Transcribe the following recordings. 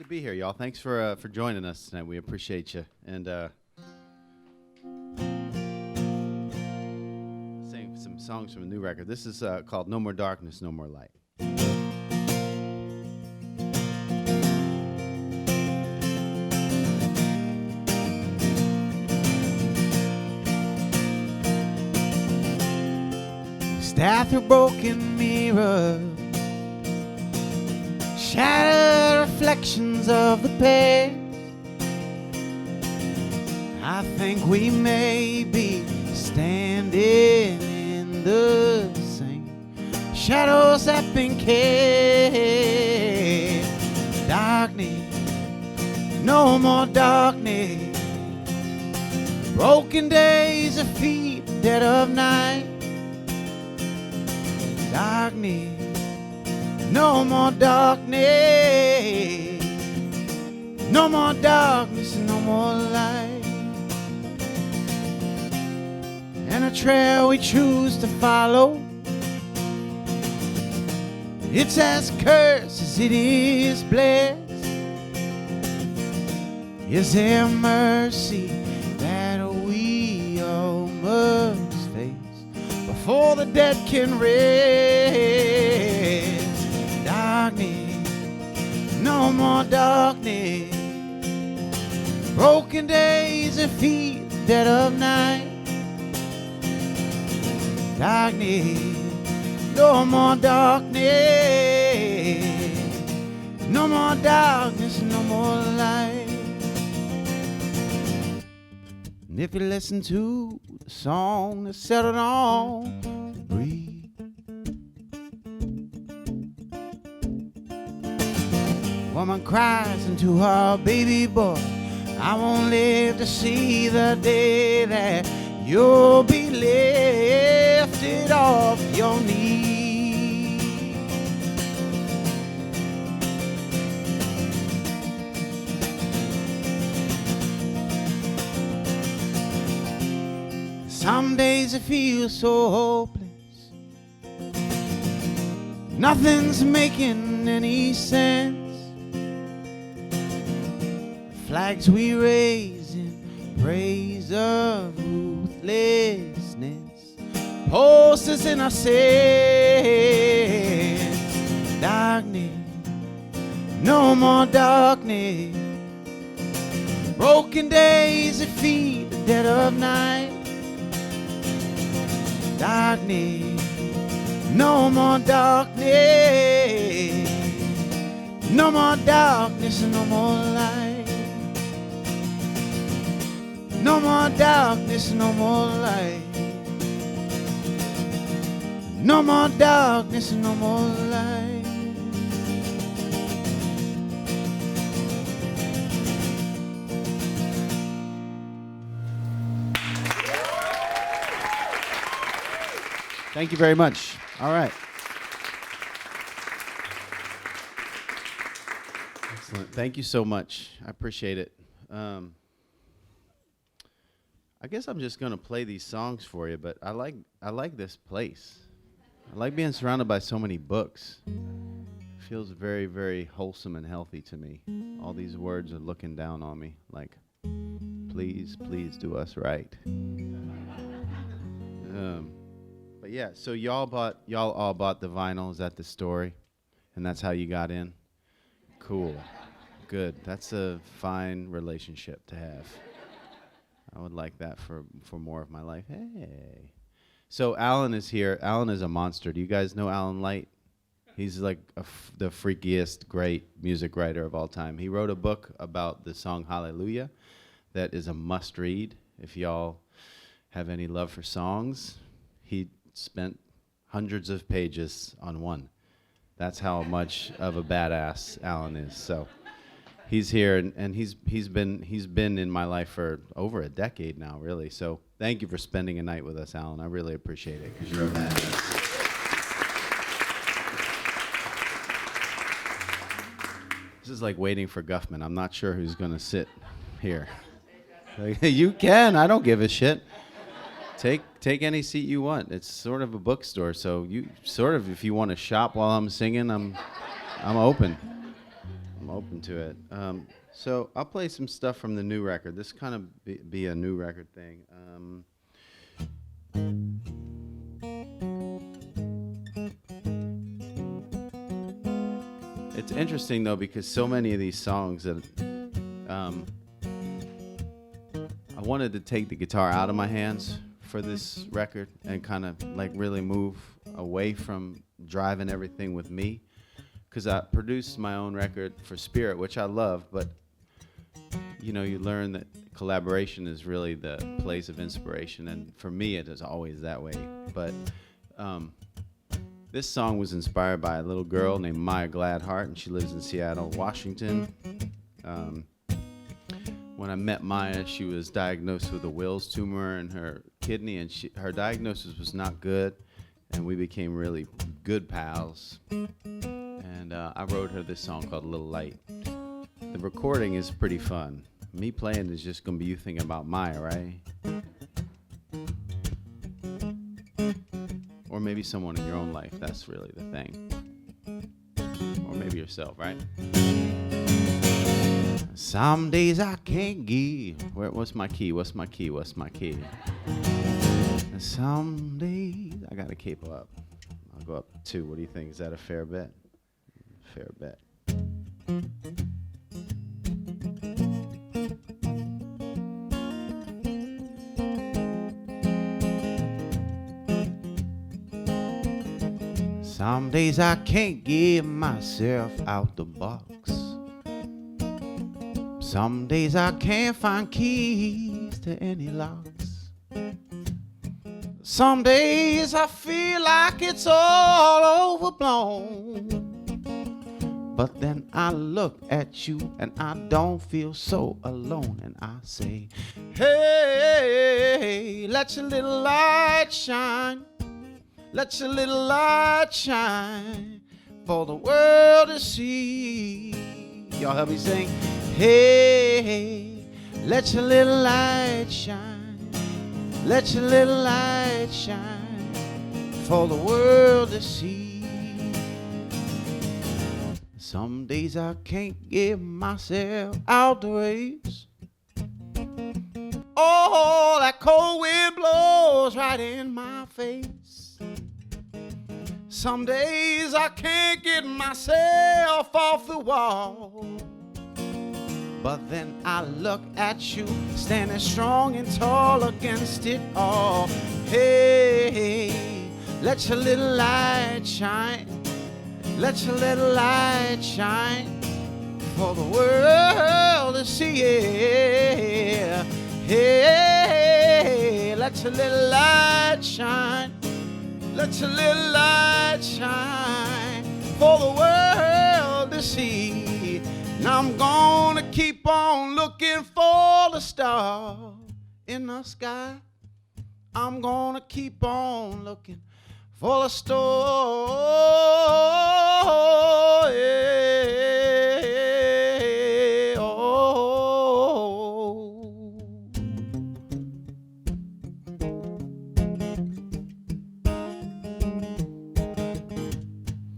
to be here, y'all. Thanks for joining us tonight. We appreciate you. And sing some songs from a new record. This is called No More Darkness, No More Light. Stare through broken mirrors, shattered reflections of the past. I think we may be standing in the same shadows that been cast. Darkness, no more darkness. Broken days of feet, dead of night. Darkness, no more darkness. No more darkness, no more light. And a trail we choose to follow, it's as cursed as it is blessed. Is there mercy that we all must face before the dead can rest? Darkness, no more darkness. Broken days of feet, dead of night. Darkness, no more darkness. No more darkness, no more light. And if you listen to the song that's settled on to breathe, woman cries into her baby boy, I won't live to see the day that you'll be lifted off your knees. Some days it feels so hopeless, nothing's making any sense. Flags we raise in praise of ruthlessness, posters in our sins. Darkness, no more darkness. Broken days that feed the dead of night. Darkness, no more darkness. No more darkness, no more light. No more darkness, no more light. No more darkness, no more light. Thank you very much. All right. Excellent. Thank you so much. I appreciate it. I guess I'm just going to play these songs for you, but I like this place. I like being surrounded by so many books. It feels very, very wholesome and healthy to me. All these words are looking down on me like, please, please do us right. But yeah, so y'all all bought the vinyls at the store, and that's how you got in? Cool. Good. That's a fine relationship to have. I would like that for more of my life. Hey. So Alan is here. Alan is a monster. Do you guys know Alan Light? He's like the freakiest, great music writer of all time. He wrote a book about the song Hallelujah that is a must-read. If y'all have any love for songs, he spent hundreds of pages on one. That's how much of a badass Alan is. So he's here, and he's been in my life for over a decade now, really. So thank you for spending a night with us, Alan. I really appreciate it, because you're a badass. This is like waiting for Guffman. I'm not sure who's going to sit here. You can. I don't give a shit. Take any seat you want. It's sort of a bookstore, so you sort of, if you want to shop while I'm singing, I'm open. I'm open to it. So I'll play some stuff from the new record. This kind of be a new record thing. It's interesting though because so many of these songs that I wanted to take the guitar out of my hands for this record and kind of like really move away from driving everything with me, because I produced my own record for Spirit, which I love, but you know, you learn that collaboration is really the place of inspiration, and for me it is always that way. But this song was inspired by a little girl named Maya Gladheart, and she lives in Seattle, Washington. When I met Maya, she was diagnosed with a Wills tumor in her kidney, and her diagnosis was not good, and we became really good pals. And I wrote her this song called Little Light. The recording is pretty fun. Me playing is just gonna be you thinking about Maya, right? Or maybe someone in your own life, that's really the thing. Or maybe yourself, right? Some days I can't give. What's my key? What's my key? What's my key? And some days I gotta capo up. I'll go up 2. What do you think? Is that a fair bet? Fair bet. Some days I can't get myself out the box. Some days I can't find keys to any locks. Some days I feel like it's all overblown. But then I look at you and I don't feel so alone, and I say, hey, let your little light shine. Let your little light shine for the world to see. Y'all help me sing. Hey, let your little light shine. Let your little light shine for the world to see. Some days I can't get myself out the race. Oh, that cold wind blows right in my face. Some days I can't get myself off the wall. But then I look at you, standing strong and tall against it all. Hey, let your little light shine. Let your little light shine for the world to see. Yeah. Hey, let your little light shine. Let your little light shine for the world to see. Now I'm gonna keep on looking for the star in the sky. I'm gonna keep on looking for the star. Yeah, oh.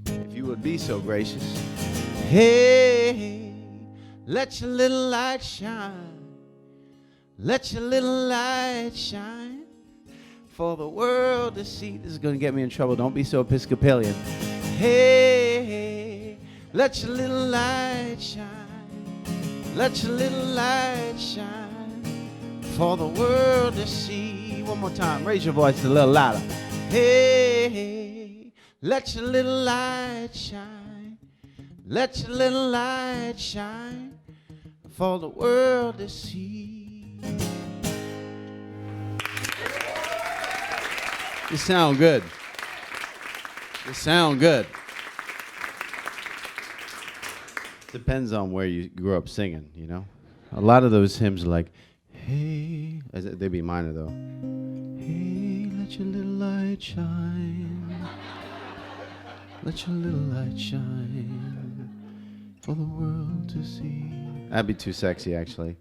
If you would be so gracious. Hey, let your little light shine. Let your little light shine for the world to see. This is going to get me in trouble. Don't be so Episcopalian. Hey, let your little light shine. Let your little light shine for the world to see. One more time. Raise your voice a little louder. Hey, let your little light shine. Let your little light shine for the world to see. You sound good. You sound good. Depends on where you grew up singing, you know? A lot of those hymns are like, hey, they'd be minor though. Hey, let your little light shine. Let your little light shine for the world to see. That'd be too sexy, actually.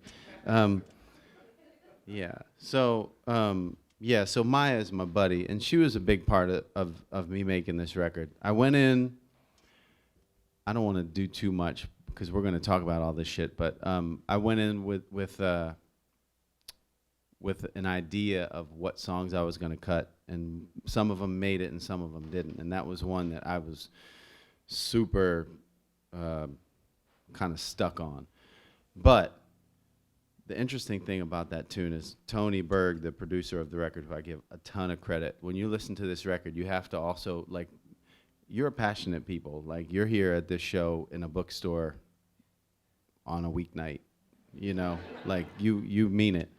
So Maya is my buddy, and she was a big part of me making this record. I went in I don't want to do too much because we're going to talk about all this shit. But I went in with an idea of what songs I was going to cut, and some of them made it and some of them didn't. And that was one that I was super kind of stuck on. But the interesting thing about that tune is Tony Berg, the producer of the record, who I give a ton of credit. When you listen to this record, you have to also, like, you're passionate people. Like, you're here at this show in a bookstore on a weeknight, you know, like you mean it.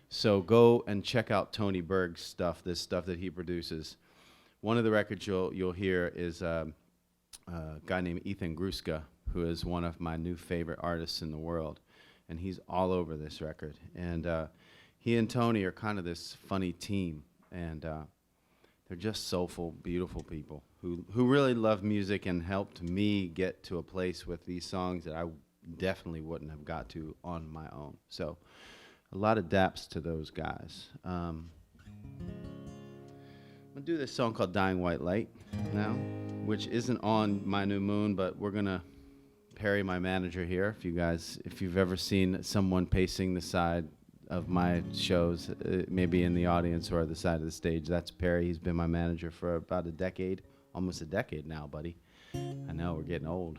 So go and check out Tony Berg's stuff, this stuff that he produces. One of the records you'll hear is a guy named Ethan Gruska, who is one of my new favorite artists in the world. And he's all over this record. And he and Tony are kind of this funny team. And they're just soulful, beautiful people who really love music and helped me get to a place with these songs that I definitely wouldn't have got to on my own. So a lot of daps to those guys. I'm going to do this song called Dying White Light now, which isn't on My New Moon, but we're going to Perry, my manager here, if you've ever seen someone pacing the side of my shows, maybe in the audience or the side of the stage, that's Perry. He's been my manager for about a decade, almost a decade now, buddy. I know, we're getting old.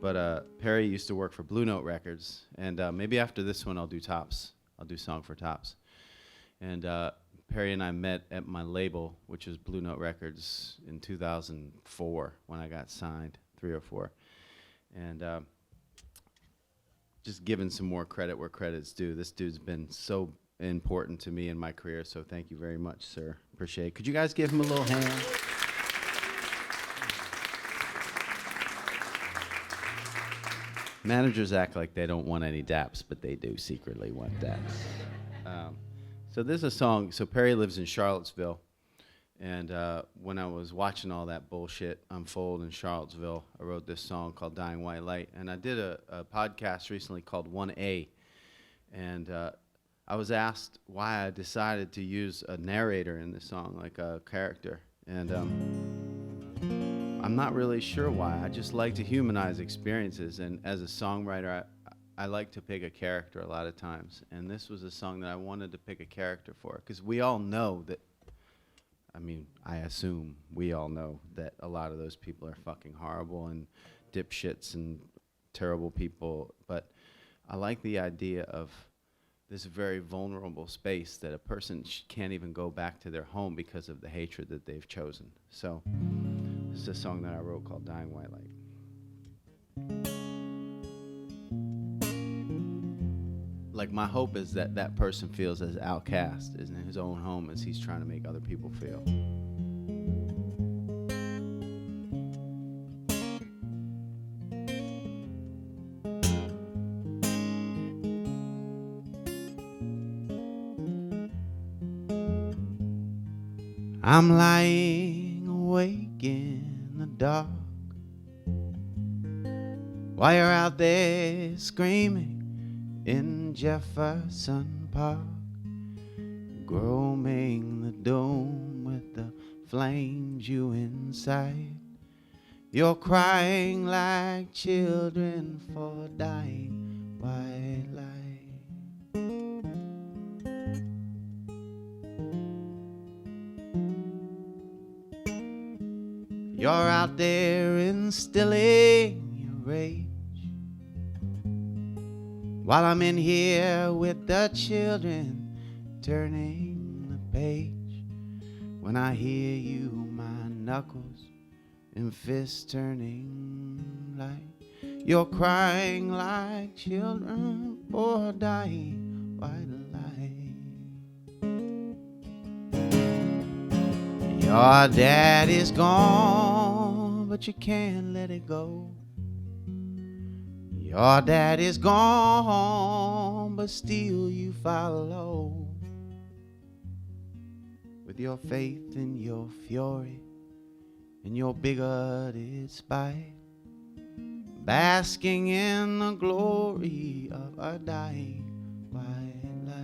But Perry used to work for Blue Note Records, and maybe after this one I'll do Tops. I'll do Song for Tops. And Perry and I met at my label, which is Blue Note Records, in 2004 when I got signed, 3 or 4. And just giving some more credit where credit's due. This dude's been so important to me in my career, so thank you very much, sir. Appreciate it. Could you guys give him a little hand? Managers act like they don't want any daps, but they do secretly want daps. So this is a song. So Perry lives in Charlottesville. And when I was watching all that bullshit unfold in Charlottesville, I wrote this song called Dying White Light. And I did a podcast recently called 1A. And I was asked why I decided to use a narrator in this song, like a character. And I'm not really sure why. I just like to humanize experiences. And as a songwriter, I like to pick a character a lot of times. And this was a song that I wanted to pick a character for. Because we all know that, I mean, I assume we all know that a lot of those people are fucking horrible and dipshits and terrible people. But I like the idea of this very vulnerable space that a person can't even go back to their home because of the hatred that they've chosen. So this is a song that I wrote called Dying White Light. Like, my hope is that that person feels as outcast in his own home as he's trying to make other people feel. I'm lying awake in the dark while you're out there screaming in Jefferson Park, grooming the dome with the flames you incite. You're crying like children for dying white light. You're out there instilling your rage, while I'm in here with the children turning the page. When I hear you, my knuckles and fists turning light. You're crying like children for dying white light. Your daddy's gone, but you can't let it go. Your daddy's gone, but still you follow, with your faith and your fury and your bigoted spite, basking in the glory of a dying white light.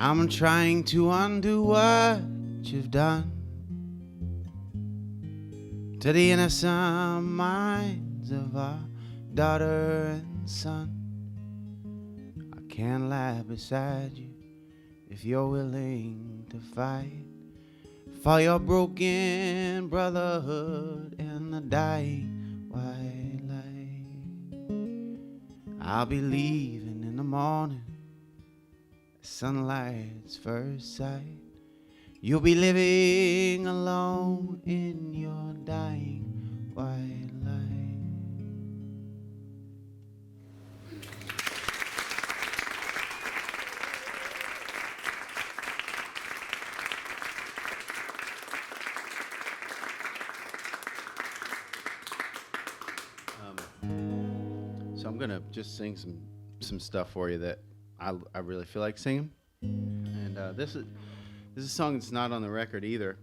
I'm trying to undo what you've done to the innocent minds of our daughter and son. I can't lie beside you if you're willing to fight for your broken brotherhood and the dying white light. I'll be leaving in the morning, sunlight's first sight. You'll be living alone in your dying white light. So I'm gonna just sing some stuff for you that I really feel like singing, and this is a song that's not on the record either.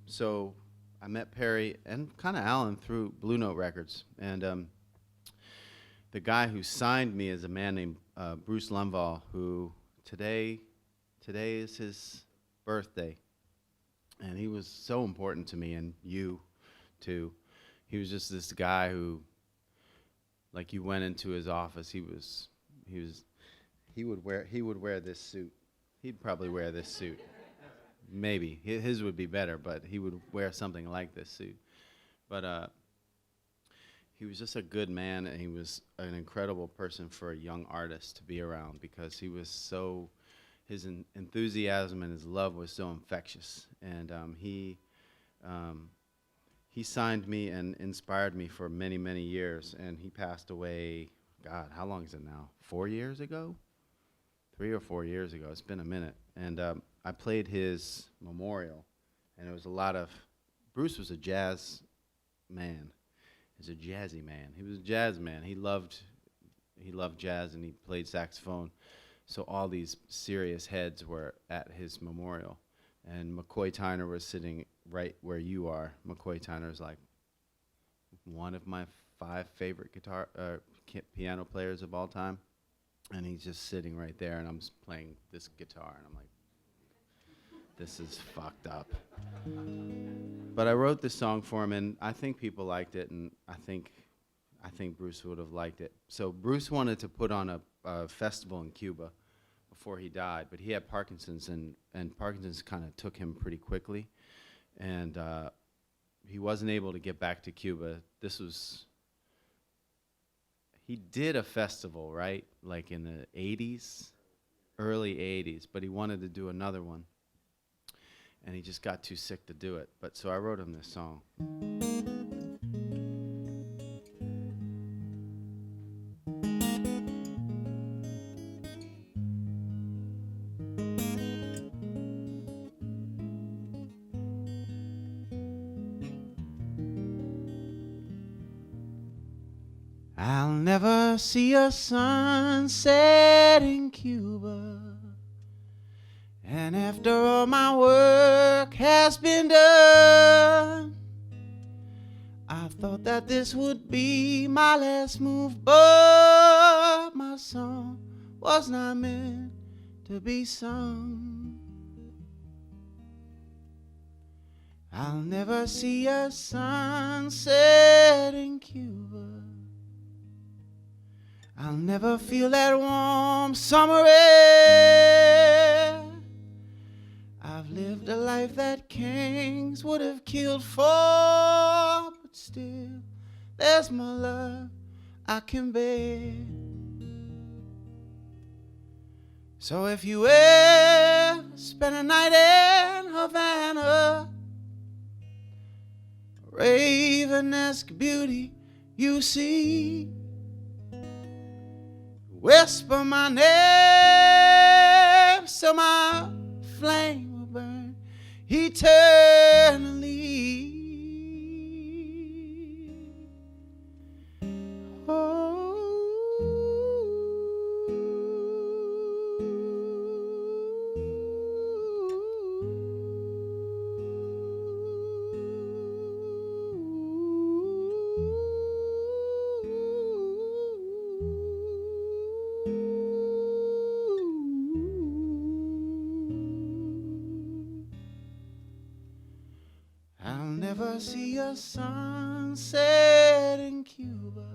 So I met Perry and kind of Alan through Blue Note Records, and the guy who signed me is a man named Bruce Lumval, who today is his birthday, and he was so important to me, and you too. He was just this guy who, like, you went into his office, he would wear this suit. He'd probably wear this suit. Maybe his would be better, but he would wear something like this suit. But he was just a good man, and he was an incredible person for a young artist to be around, because he was so, his enthusiasm and his love was so infectious. And he signed me and inspired me for many, many years, and he passed away, God, how long is it now? 4 years ago? 3 or 4 years ago. It's been a minute. And I played his memorial, and it was a lot of, Bruce was a jazz man. He's a jazzy man. He was a jazz man. He loved jazz, and he played saxophone. So all these serious heads were at his memorial. And McCoy Tyner was sitting right where you are. McCoy Tyner is like one of my 5 favorite piano players of all time. And he's just sitting right there, and I'm playing this guitar, and I'm like, this is fucked up. But I wrote this song for him, and I think people liked it, and I think Bruce would have liked it. So Bruce wanted to put on a festival in Cuba before he died, but he had Parkinson's, and Parkinson's kind of took him pretty quickly, and he wasn't able to get back to Cuba. He did a festival, right, like in the 80s, early 80s, but he wanted to do another one, and he just got too sick to do it. But so I wrote him this song. I'll never see a sunset in Cuba, and after all my work has been done, I thought that this would be my last move, but my song was not meant to be sung. I'll never see a sunset in Cuba. I'll never feel that warm summer air. I've lived a life that kings would have killed for, but still, there's my love I can bear. So if you ever spend a night in Havana, Raven-esque beauty you see, whisper my name so my flame will burn eternally. never see a sunset in Cuba.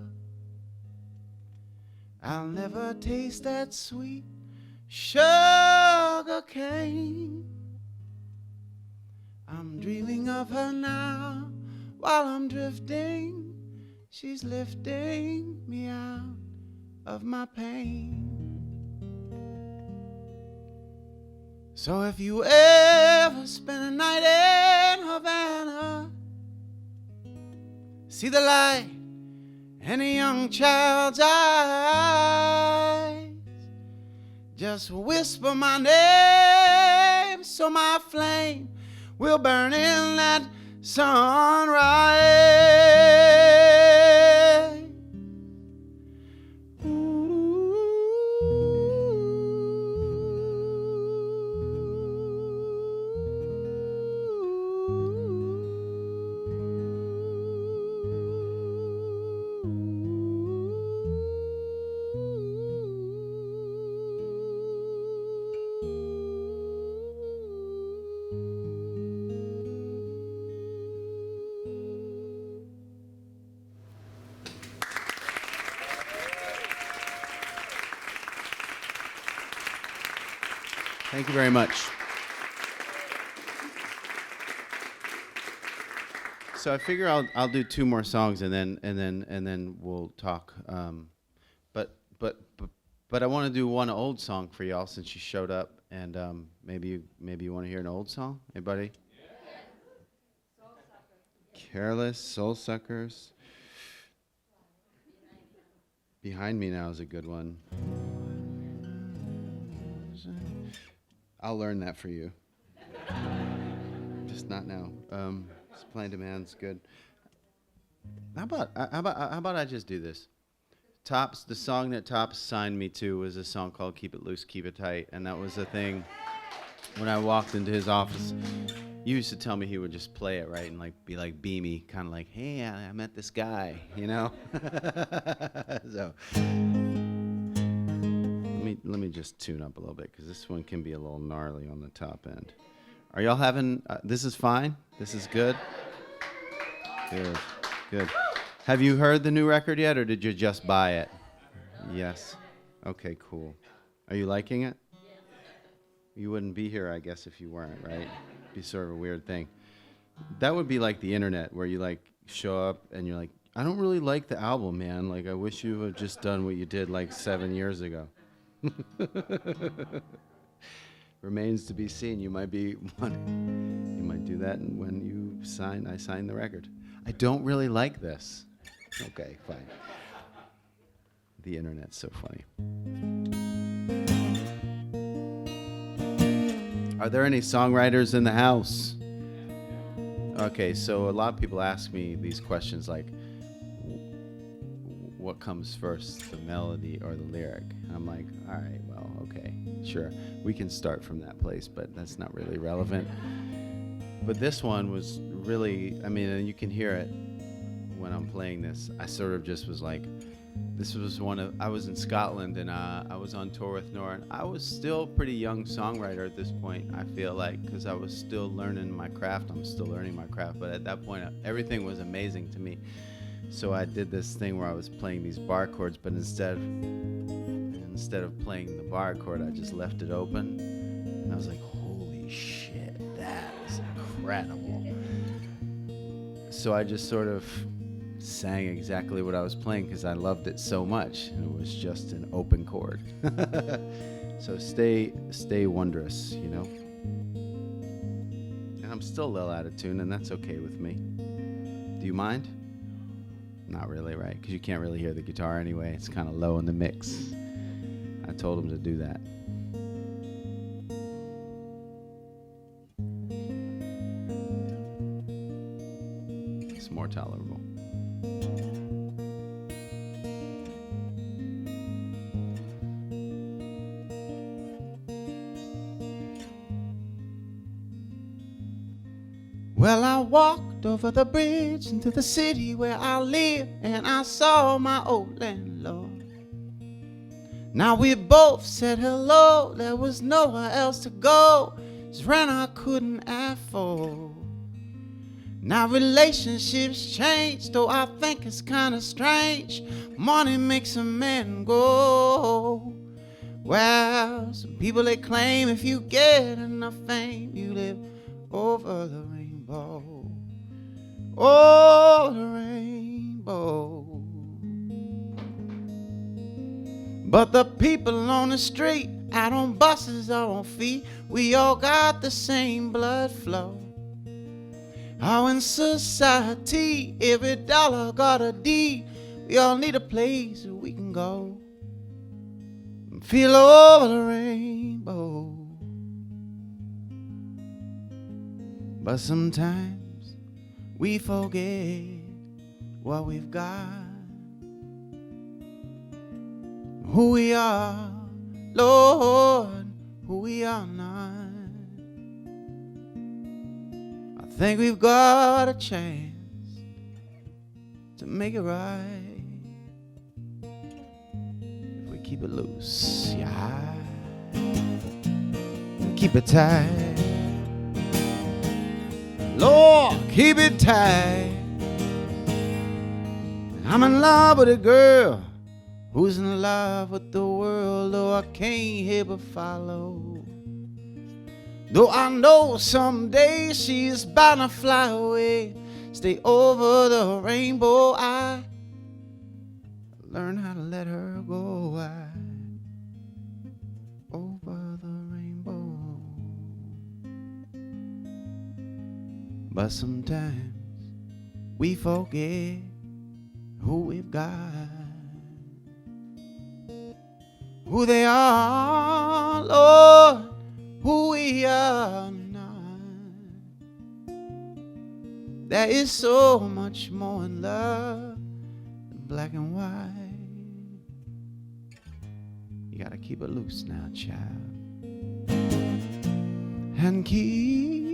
I'll never taste that sweet sugar cane. I'm dreaming of her now while I'm drifting. She's lifting me out of my pain. So if you ever spend a night in Havana, see the light in a young child's eyes, just whisper my name so my flame will burn in that sunrise. Thank you very much. So I figure I'll do two more songs and then we'll talk. But I want to do one old song for y'all since you showed up, and maybe you want to hear an old song. Anybody? Yeah. Soul Suckers. Careless, Soul Suckers. Behind Me Now is a good one. I'll learn that for you. Just not now. Supply and Demand's good. How about I just do this? Tops, the song that Tops signed me to was a song called Keep It Loose, Keep It Tight, and that was the thing when I walked into his office. You used to tell me he would just play it, right, and like be like beamy, kind of like, hey, I met this guy, you know? So let me just tune up a little bit, because this one can be a little gnarly on the top end. Are y'all having, this is fine? This is good? Good, good. Have you heard the new record yet, or did you just buy it? Yes. Okay, cool. Are you liking it? You wouldn't be here, I guess, if you weren't, right? It'd be sort of a weird thing. That would be like the internet, where you like show up and you're like, I don't really like the album, man. Like, I wish you had just done what you did like 7 years ago. Remains to be seen. You might do that when I sign the record. I don't really like this. Okay, fine. The internet's so funny. Are there any songwriters in the house? Okay, so a lot of people ask me these questions like, what comes first, the melody or the lyric? And I'm like, all right, well, okay, sure. We can start from that place, but that's not really relevant. But this one was really, I mean, and you can hear it when I'm playing this. I sort of just was like, this was I was in Scotland, and I was on tour with Nora. And I was still a pretty young songwriter at this point, I feel like, because I was still learning my craft. I'm still learning my craft, but at that point, everything was amazing to me. So I did this thing where I was playing these bar chords, but instead of playing the bar chord, I just left it open. And I was like, holy shit, that is incredible. So I just sort of sang exactly what I was playing because I loved it so much, and it was just an open chord. So stay wondrous, you know. And I'm still a little out of tune, and that's okay with me. Do you mind? Not really, right? Because you can't really hear the guitar anyway. It's kind of low in the mix. I told him to do that. It's more tolerable. Well, I walked over the bridge into the city where I live, and I saw my old landlord. Now we both said hello, there was nowhere else to go, his rent I couldn't afford. Now relationships change, though I think it's kind of strange. Money makes a man go. Well, some people they claim if you get enough fame, you live over the rainbow. Over the rainbow. But the people on the street, out on buses or on feet, we all got the same blood flow. How in society, every dollar got a deed. We all need a place where we can go and feel over the rainbow. But sometimes we forget what we've got, who we are, Lord, who we are not. I think we've got a chance to make it right if we keep it loose, yeah, keep it tight. Lord, keep it tight. I'm in love with a girl who's in love with the world, though I can't help but follow. Though I know someday she's bound to fly away, stay over the rainbow. I learn how to let her go. Over the rainbow. But sometimes we forget who we've got, who they are, Lord, who we are not. There is so much more in love than black and white. You gotta keep it loose now, child, and keep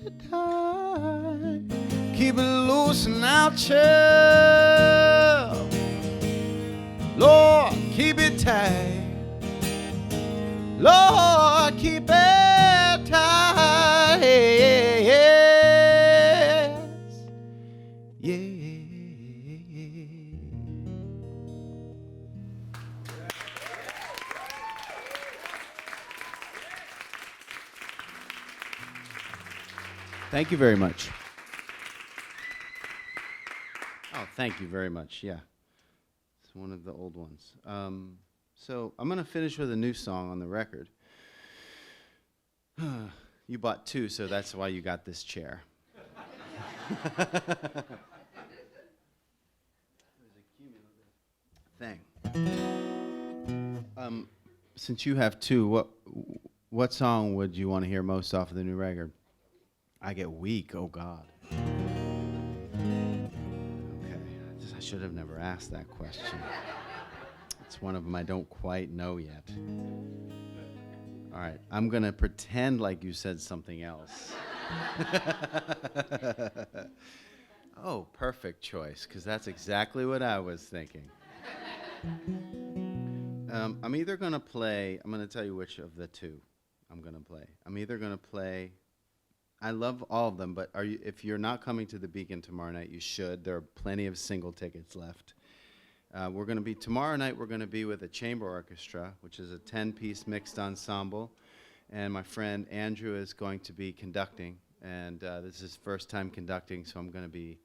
it tight. Keep it loose now, child. Lord, keep it tight. Lord, keep it tight. Yes. Yeah. Thank you very much. Oh, thank you very much. Yeah. It's one of the old ones. So I'm going to finish with a new song on the record. You bought two, so that's why you got this chair. Thing. Since you have two, what song would you want to hear most off of the new record? I Get Weak. Oh God. Okay, I should have never asked that question. It's one of them I don't quite know yet. All right, I'm going to pretend like you said something else. Oh, perfect choice, because that's exactly what I was thinking. I'm either going to play, I'm going to tell you which of the two I'm going to play. I'm either going to play, I love all of them, but if you're not coming to the Beacon tomorrow night, you should. There are plenty of single tickets left. Tomorrow night we're going to be with a chamber orchestra, which is a 10-piece mixed ensemble, and my friend Andrew is going to be conducting, and this is his first time conducting, so I'm going to be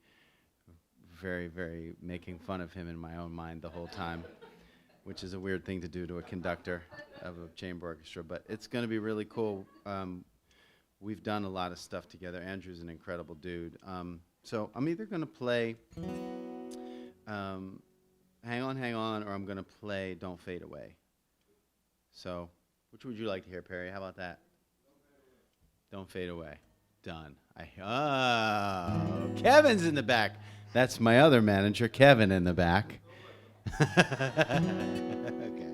very, very making fun of him in my own mind the whole time, which is a weird thing to do to a conductor of a chamber orchestra, but it's going to be really cool. We've done a lot of stuff together. Andrew's an incredible dude. So I'm either going to play Hang On, or I'm going to play Don't Fade Away. So, which would you like to hear, Perry? How about that? Don't Fade Away. Done. Kevin's in the back. That's my other manager, Kevin, in the back. Okay.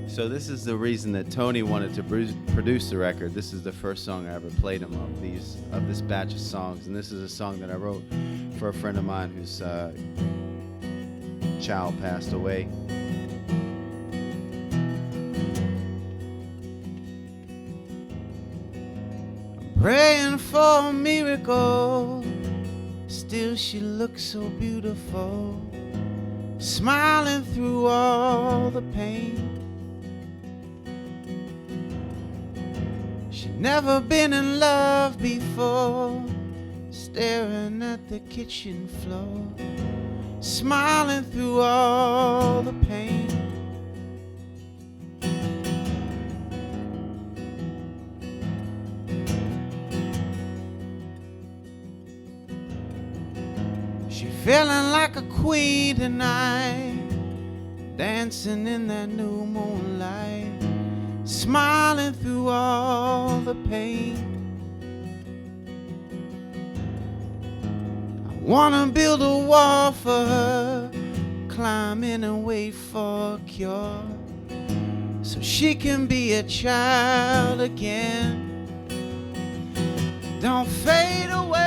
So this is the reason that Tony wanted to produce the record. This is the first song I ever played him of this batch of songs, and this is a song that I wrote for a friend of mine whose child passed away praying for a miracle. Still she looks so beautiful, smiling through all the pain. She'd never been in love before, staring at the kitchen floor, smiling through all the pain. She feeling like a queen tonight, dancing in that new moonlight, smiling through all the pain. I wanna build a wall for her, climb in and wait for a cure, so she can be a child again. Don't fade away,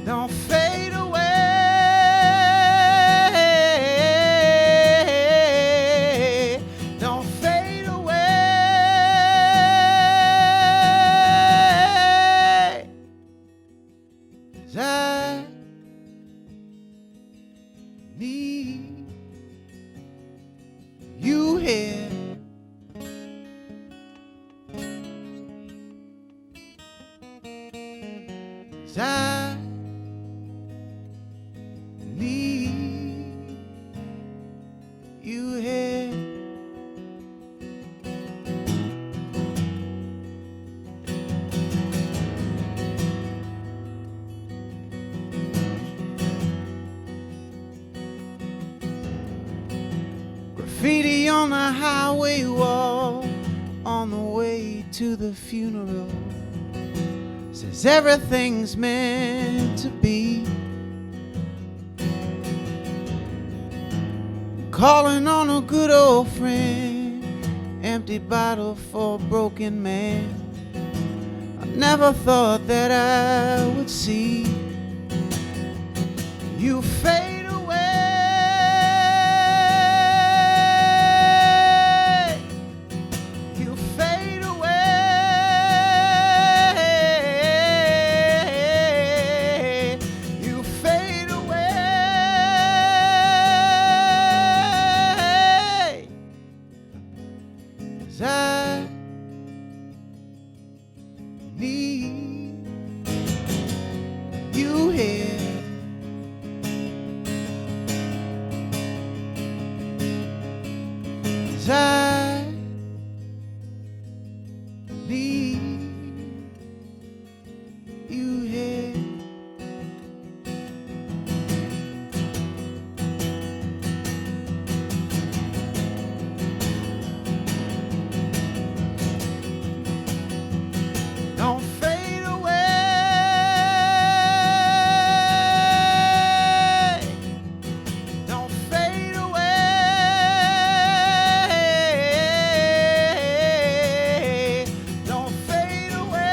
don't fade away, don't fade away, 'cause I need you here. 'Cause I need you here. Graffiti on the highway wall, on the way to the funeral, says everything's meant to be. Calling on a good old friend, empty bottle for a broken man. I never thought that I would see you fade away, you fade away, you fade away, 'cause I need you here. 'Cause I need you here. Don't fade away, don't fade away, don't fade away,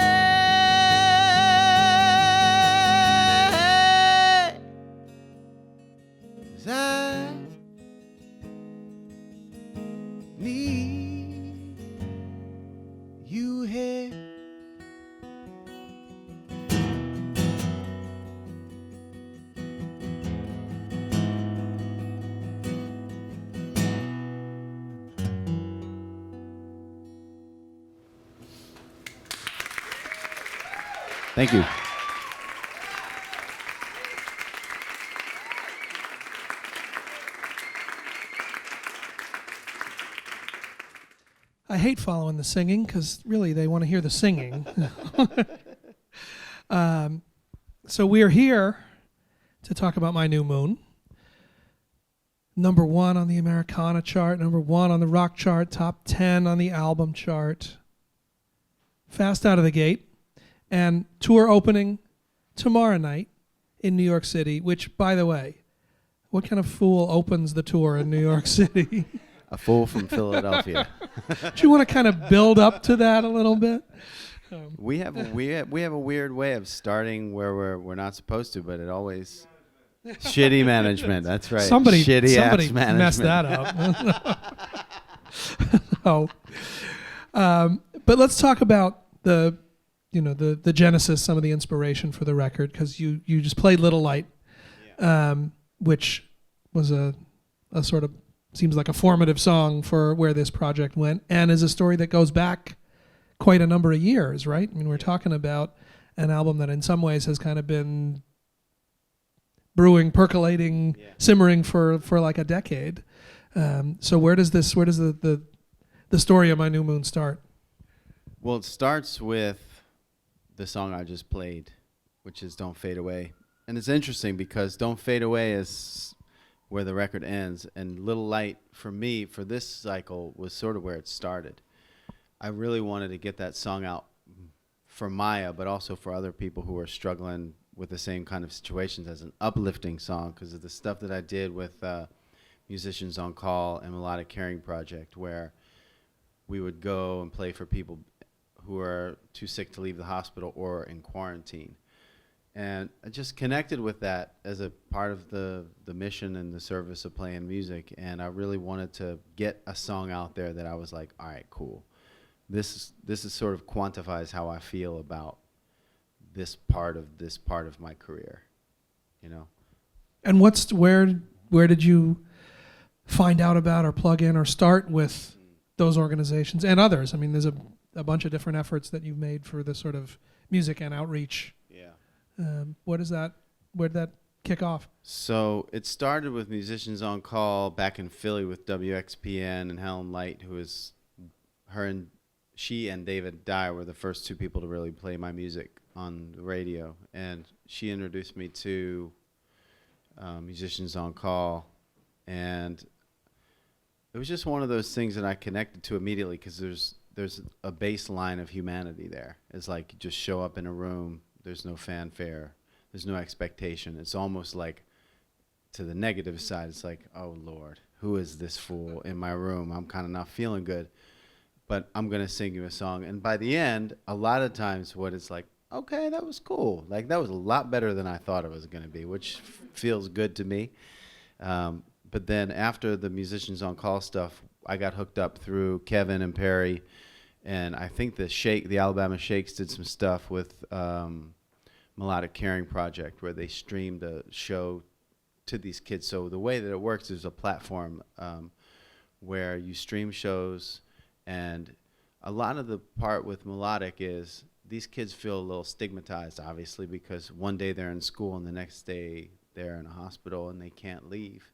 'cause I need you here. Thank you. I hate following the singing because really they want to hear the singing. So we are here to talk about my new moon. #1 on the Americana chart, #1 on the rock chart, top 10 on the album chart. Fast out of the gate. And tour opening tomorrow night in New York City, which, by the way, what kind of fool opens the tour in New York City? A fool from Philadelphia. Do you want to kind of build up to that a little bit? We have a weird way of starting where we're not supposed to, but it always shitty management. That's right. Somebody shitty ass management. messed that up. So, but let's talk about the genesis, some of the inspiration for the record, because you just played Little Light, which was a sort of seems like a formative song for where this project went, and is a story that goes back quite a number of years, right? I mean, we're talking about an album that in some ways has kind of been brewing, percolating, simmering for like a decade. So where does the story of My New Moon start? Well, it starts with the song I just played, which is Don't Fade Away. And it's interesting because Don't Fade Away is where the record ends, and Little Light, for me, for this cycle, was sort of where it started. I really wanted to get that song out for Maya, but also for other people who are struggling with the same kind of situations, as an uplifting song, because of the stuff that I did with Musicians on Call and Melodic Caring Project, where we would go and play for people who are too sick to leave the hospital or in quarantine. And I just connected with that as a part of the mission and the service of playing music. And I really wanted to get a song out there that I was like, all right, cool. This is sort of quantifies how I feel about this part of my career, you know. And where did you find out about or plug in or start with those organizations and others? I mean, there's a bunch of different efforts that you've made for this sort of music and outreach. Yeah. Where did that kick off? So it started with Musicians on Call back in Philly with WXPN and Helen Light, who is she and David Dyer were the first two people to really play my music on the radio, and she introduced me to Musicians on Call, and it was just one of those things that I connected to immediately, because there's a baseline of humanity there. It's like you just show up in a room, there's no fanfare, there's no expectation. It's almost like, to the negative side, it's like, oh Lord, who is this fool in my room? I'm kind of not feeling good, but I'm going to sing you a song. And by the end, a lot of times what it's like, okay, that was cool. Like, that was a lot better than I thought it was going to be, which feels good to me. But then after the Musicians on Call stuff, I got hooked up through Kevin and Perry, and I think the Alabama Shakes did some stuff with Melodic Caring Project, where they streamed a show to these kids. So the way that it works is a platform where you stream shows, and a lot of the part with Melodic is these kids feel a little stigmatized, obviously, because one day they're in school and the next day they're in a hospital and they can't leave.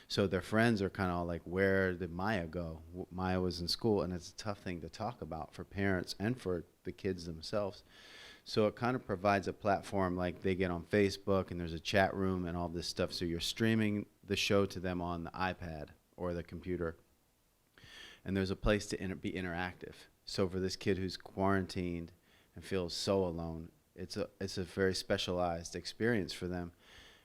So their friends are kind of all like, where did Maya go? Maya was in school, and it's a tough thing to talk about for parents and for the kids themselves. So it kind of provides a platform, like they get on Facebook and there's a chat room and all this stuff. So you're streaming the show to them on the iPad or the computer. And there's a place to be interactive. So for this kid who's quarantined and feels so alone, it's a very specialized experience for them,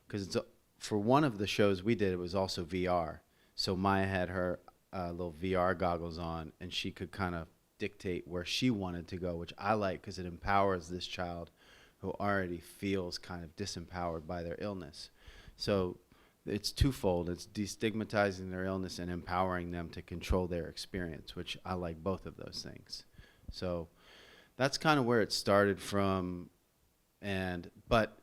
because for one of the shows we did, it was also VR. So Maya had her little VR goggles on, and she could kind of dictate where she wanted to go, which I like, because it empowers this child who already feels kind of disempowered by their illness. So it's twofold. It's destigmatizing their illness and empowering them to control their experience, which I like both of those things. So that's kind of where it started from. But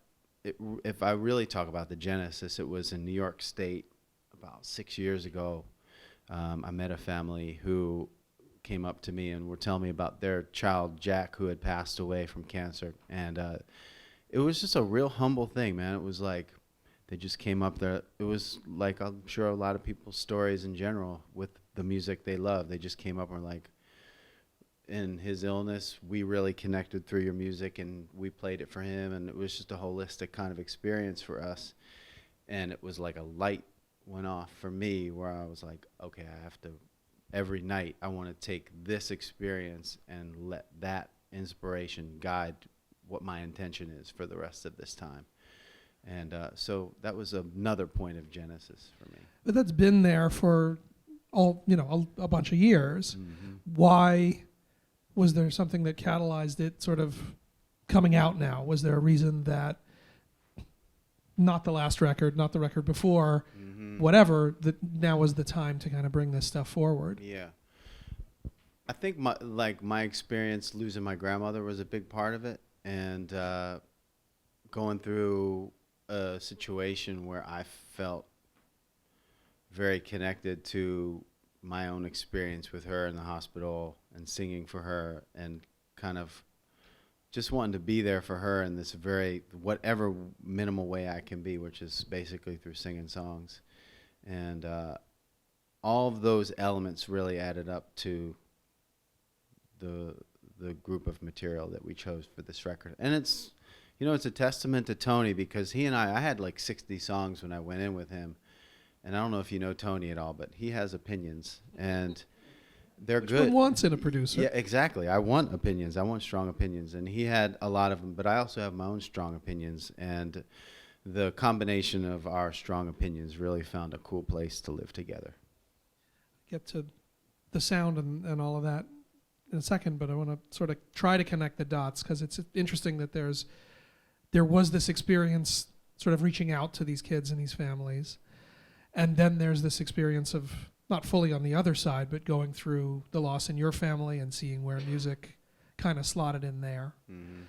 if I really talk about the genesis, it was in New York State about 6 years ago. I met a family who came up to me and were telling me about their child, Jack, who had passed away from cancer. And it was just a real humble thing, man. It was like they just came up there. It was like, I'm sure a lot of people's stories in general with the music they love. They just came up and were like, in his illness, we really connected through your music, and we played it for him, and it was just a holistic kind of experience for us. And it was like a light went off for me, where I was like, okay, I have to, every night I want to take this experience and let that inspiration guide what my intention is for the rest of this time. And so that was another point of genesis for me. But that's been there for a bunch of years. Mm-hmm. Why was there something that catalyzed it sort of coming out now? Was there a reason that not the last record, not the record before, whatever, that now was the time to kind of bring this stuff forward? Yeah. think my experience losing my grandmother was a big part of it, and going through a situation where I felt very connected to my own experience with her in the hospital and singing for her and kind of just wanting to be there for her in this very whatever minimal way I can be, which is basically through singing songs. And all of those elements really added up to the group of material that we chose for this record. And it's, you know, it's a testament to Tony, because he and I had like 60 songs when I went in with him. And I don't know if you know Tony at all, but he has opinions, and they're Which good. one wants in a producer? Yeah, exactly. I want opinions. I want strong opinions. And he had a lot of them, but I also have my own strong opinions. And the combination of our strong opinions really found a cool place to live together. Get to the sound and all of that in a second, but I want to sort of try to connect the dots, because it's interesting that there was this experience sort of reaching out to these kids and these families. And then there's this experience of not fully on the other side, but going through the loss in your family and seeing where music kind of slotted in there. Mm-hmm.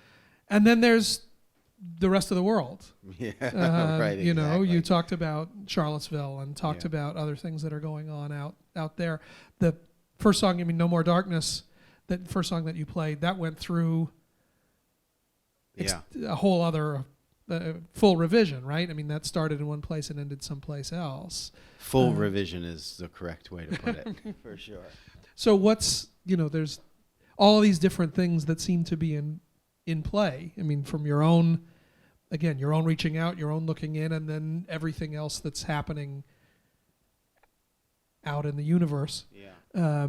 And then there's the rest of the world. Yeah, right. You know, exactly. you talked about Charlottesville and talked about other things that are going on out there. The first song, I mean, No More Darkness, that first song that you played, that went through a whole other full revision, right? I mean, that started in one place and ended someplace else. Full revision is the correct way to put it, for sure. So what's, you know, there's all these different things that seem to be in play. I mean, from your own, again, your own reaching out, your own looking in, and then everything else that's happening out in the universe. Yeah.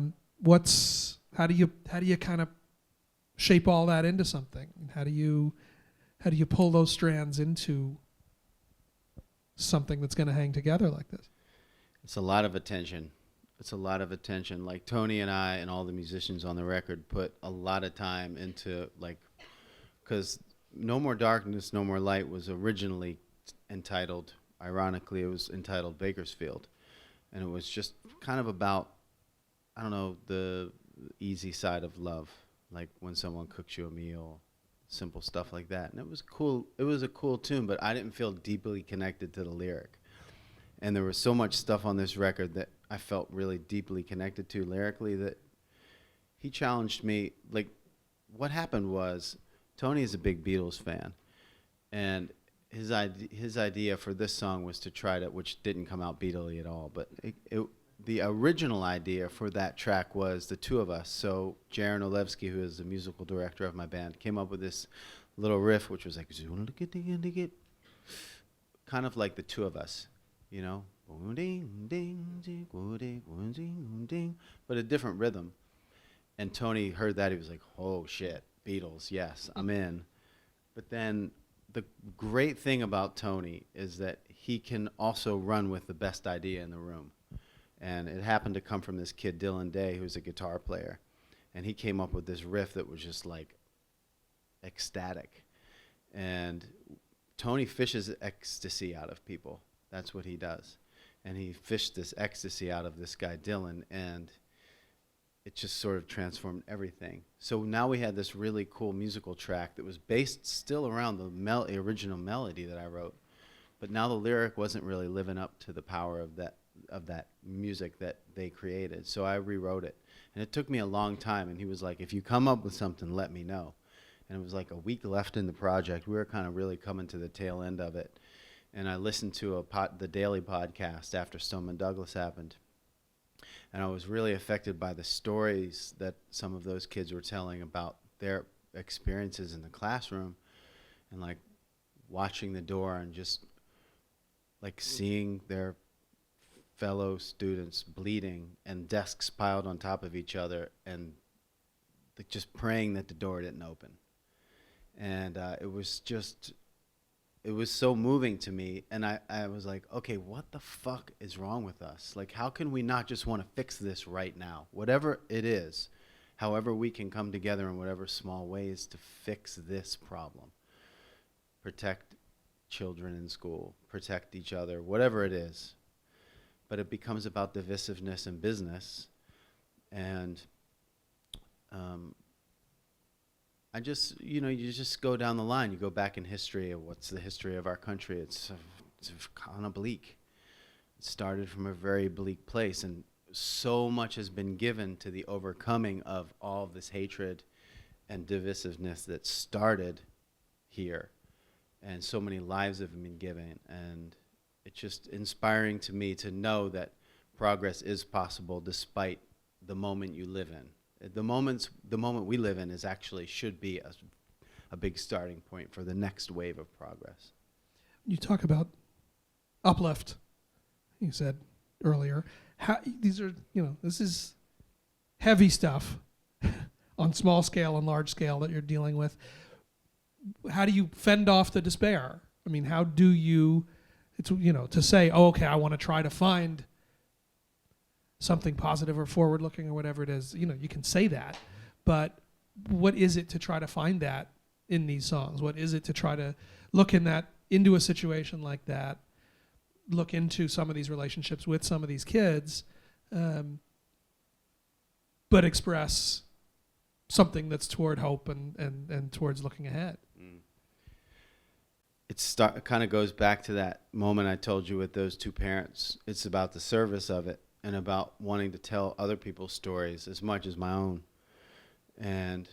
How do you kind of shape all that into something? How do you pull those strands into something that's going to hang together like this? It's a lot of attention. Like Tony and I and all the musicians on the record put a lot of time into, like, because No More Darkness, No More Light was originally entitled, ironically, it was entitled Bakersfield. And it was just kind of about, I don't know, the easy side of love, like when someone cooks you a meal, simple stuff like that. And it was cool. It was a cool tune, but I didn't feel deeply connected to the lyric. And there was so much stuff on this record that I felt really deeply connected to lyrically, that he challenged me. Like, what happened was, Tony is a big Beatles fan, and his idea for this song was to try to, which didn't come out Beatlesy at all, but the original idea for that track was the two of us. So Jaron Olevsky, who is the musical director of my band, came up with this little riff, which was like, kind of like the two of us, you know, but a different rhythm. And Tony heard that, he was like, oh shit, Beatles, yes, I'm in. But then the great thing about Tony is that he can also run with the best idea in the room. And it happened to come from this kid, Dylan Day, who's a guitar player. And he came up with this riff that was just like ecstatic. And Tony fishes ecstasy out of people. That's what he does. And he fished this ecstasy out of this guy, Dylan, and it just sort of transformed everything. So now we had this really cool musical track that was based still around the original melody that I wrote. But now the lyric wasn't really living up to the power of that music that they created. So I rewrote it. And it took me a long time. And he was like, if you come up with something, let me know. And it was like a week left in the project. We were kind of really coming to the tail end of it. And I listened to the daily podcast after Stoneman Douglas happened. And I was really affected by the stories that some of those kids were telling about their experiences in the classroom, and like watching the door and just like seeing their fellow students bleeding and desks piled on top of each other, and just praying that the door didn't open. And it was so moving to me, and I was like, okay, what the fuck is wrong with us? Like, how can we not just want to fix this right now? Whatever it is, however we can come together in whatever small ways to fix this problem. Protect children in school, protect each other, whatever it is. But it becomes about divisiveness in business, and I just, you just go down the line. You go back in history of what's the history of our country. It's kind of bleak. It started from a very bleak place, and so much has been given to the overcoming of all of this hatred and divisiveness that started here. And so many lives have been given, and it's just inspiring to me to know that progress is possible despite the moment you live in. The moment we live in should be a big starting point for the next wave of progress. You talk about uplift, you said earlier. This is heavy stuff on small scale and large scale that you're dealing with. How do you fend off the despair? I mean, how do you, to say, oh, okay, I want to try to find something positive or forward-looking or whatever it is. You can say that, but what is it to try to find that in these songs? What is it to try to look into a situation like that, look into some of these relationships with some of these kids, but express something that's toward hope and towards looking ahead? It kind of goes back to that moment I told you with those two parents. It's about the service of it and about wanting to tell other people's stories as much as my own. And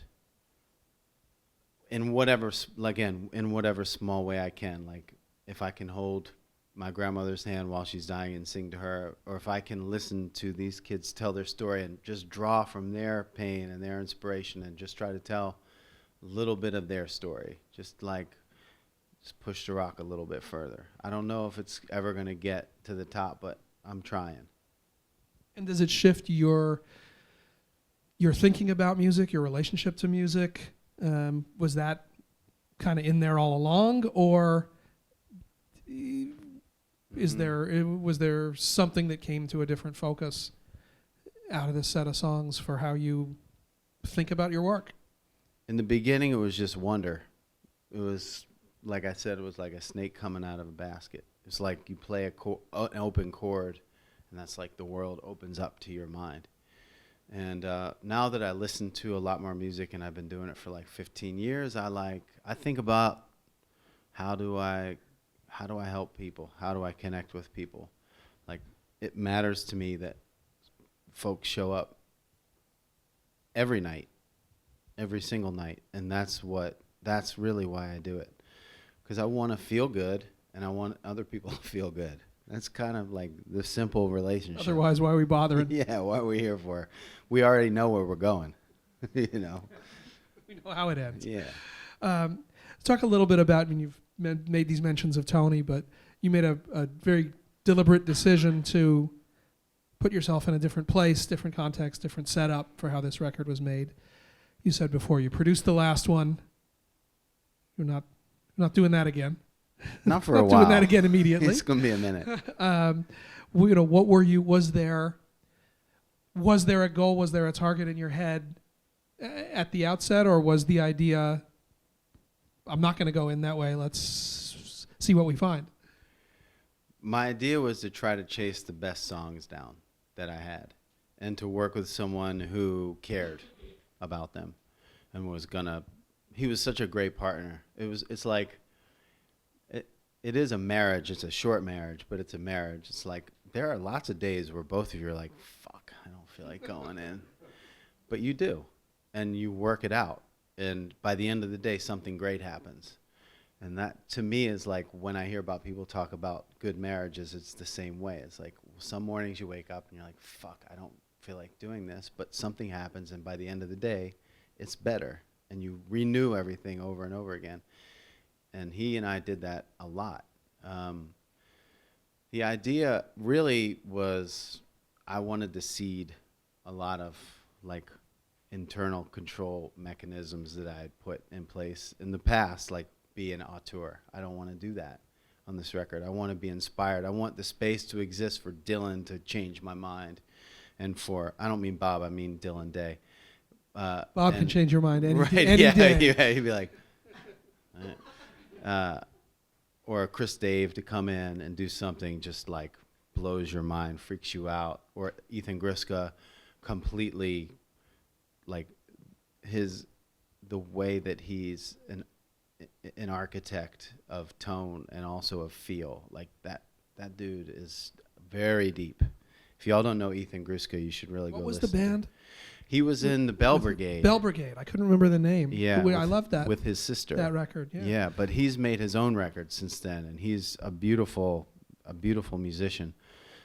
in whatever small way I can, like if I can hold my grandmother's hand while she's dying and sing to her, or if I can listen to these kids tell their story and just draw from their pain and their inspiration and just try to tell a little bit of their story, just push the rock a little bit further. I don't know if it's ever going to get to the top, but I'm trying. And does it shift your thinking about music, your relationship to music? Was that kind of in there all along, or was there something that came to a different focus out of this set of songs for how you think about your work? In the beginning, it was just wonder. It was, like I said, it was like a snake coming out of a basket. It's like you play an open chord, and that's like the world opens up to your mind. And now that I listen to a lot more music, and I've been doing it for like 15 years, I think about how do I help people? How do I connect with people? Like, it matters to me that folks show up every night, every single night, and that's really why I do it, because I want to feel good, and I want other people to feel good. That's kind of like the simple relationship. Otherwise, why are we bothering? Yeah, what are we here for? We already know where we're going, We know how it ends. Yeah. Let's talk a little bit about, you've made these mentions of Tony, but you made a very deliberate decision to put yourself in a different place, different context, different setup for how this record was made. You said before you produced the last one. You're not doing that again. Not for a while. Not doing that again immediately. It's going to be a minute. What were you? Was there a goal? Was there a target in your head at the outset, or was the idea, I'm not going to go in that way, let's see what we find? My idea was to try to chase the best songs down that I had, and to work with someone who cared about them and he was such a great partner. It's like, it is a marriage. It's a short marriage, but it's a marriage. It's like, there are lots of days where both of you are like, fuck, I don't feel like going in. But you do, and you work it out. And by the end of the day, something great happens. And that, to me, is like when I hear about people talk about good marriages, it's the same way. It's like some mornings you wake up and you're like, fuck, I don't feel like doing this. But something happens, and by the end of the day, it's better. And you renew everything over and over again. And he and I did that a lot. The idea really was, I wanted to seed a lot of like internal control mechanisms that I had put in place in the past, like be an auteur. I don't want to do that on this record. I want to be inspired. I want the space to exist for Dylan to change my mind, and I don't mean Bob, I mean Dylan Day. Bob can change your mind any right, day. Yeah, he'd be like, or Chris Dave to come in and do something just like blows your mind, freaks you out, or Ethan Griska completely like the way that he's an architect of tone and also of feel. Like that dude is very deep. If y'all don't know Ethan Gruska, you should really go listen. What was the band? He was in the Bell Brigade. Bell Brigade. I couldn't remember the name. Yeah, I love that. With his sister. That record, yeah. Yeah, but he's made his own record since then, and he's a beautiful musician.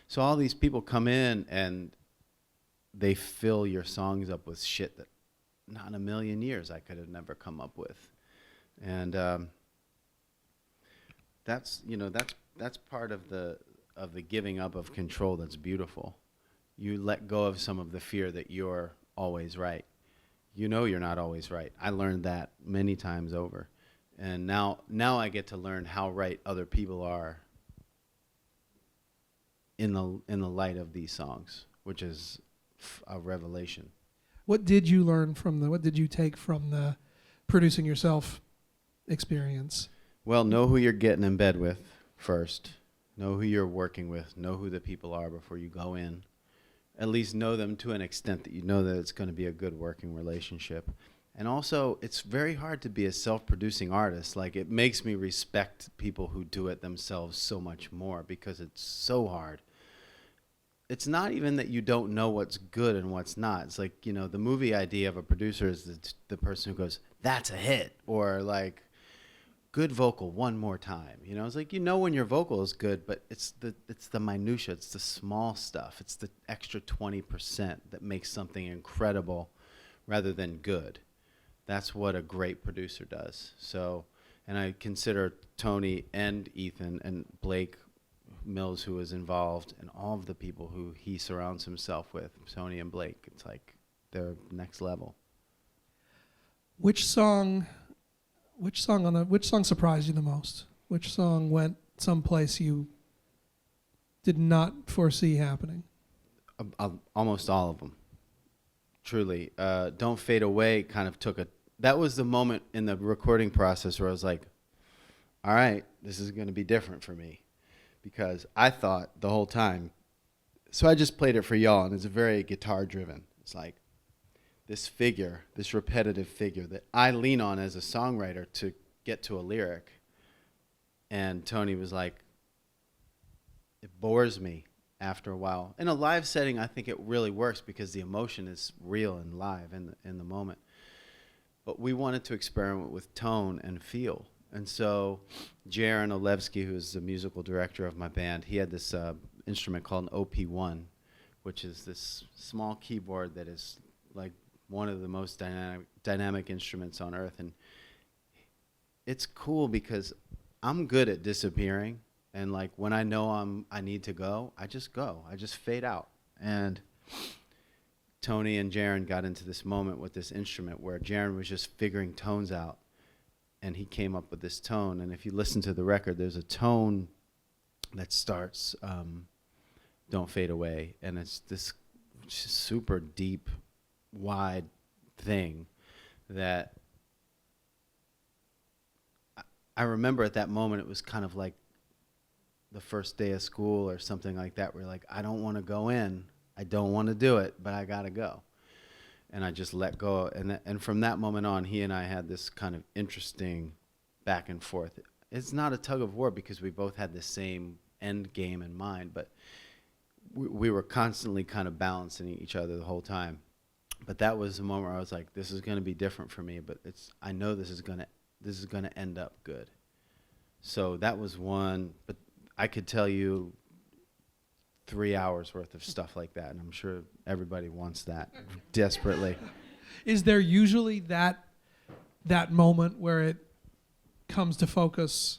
So all these people come in and they fill your songs up with shit that not in a million years I could have never come up with. And that's part of the giving up of control that's beautiful. You let go of some of the fear that you're always right. You know you're not always right. I learned that many times over. And now I get to learn how right other people are in the light of these songs, which is a revelation. What did you learn what did you take from the producing yourself experience? Well, know who you're getting in bed with first. Know who you're working with. Know who the people are before you go in. At least know them to an extent that you know that it's going to be a good working relationship. And also, it's very hard to be a self-producing artist. Like, it makes me respect people who do it themselves so much more because it's so hard. It's not even that you don't know what's good and what's not. It's like, the movie idea of a producer is the person who goes, that's a hit, or like, good vocal one more time. It's like, when your vocal is good, but it's the minutia, it's the small stuff, it's the extra 20% that makes something incredible rather than good. That's what a great producer does. So, and I consider Tony and Ethan and Blake Mills, who is involved, and all of the people who he surrounds himself with, Tony and Blake, it's like they're next level. Which song surprised you the most? Which song went someplace you did not foresee happening? Almost all of them. Truly. Don't Fade Away kind of that was the moment in the recording process where I was like, all right, this is going to be different for me. Because I thought the whole time, so I just played it for y'all, and it's very guitar driven. It's like this repetitive figure that I lean on as a songwriter to get to a lyric. And Tony was like, it bores me after a while. In a live setting, I think it really works because the emotion is real and live in the moment. But we wanted to experiment with tone and feel. And so Jaron Olevsky, who's the musical director of my band, he had this instrument called an OP1, which is this small keyboard that is like one of the most dynamic instruments on earth. And it's cool because I'm good at disappearing. And like when I know I need to go. I just fade out. And Tony and Jaron got into this moment with this instrument where Jaron was just figuring tones out. And he came up with this tone. And if you listen to the record, there's a tone that starts Don't Fade Away. And it's this super deep, wide thing that I remember at that moment it was kind of like the first day of school or something like that, where like, I don't want to go in. I don't want to do it, but I got to go. And I just let go. And from that moment on, he and I had this kind of interesting back and forth. It's not a tug of war because we both had the same end game in mind, but we were constantly kind of balancing each other the whole time. But that was the moment where I was like, this is going to be different for me, but I know this is going to end up good. So that was one, but I could tell you 3 hours worth of stuff like that, and I'm sure everybody wants that desperately. Is there usually that moment where it comes to focus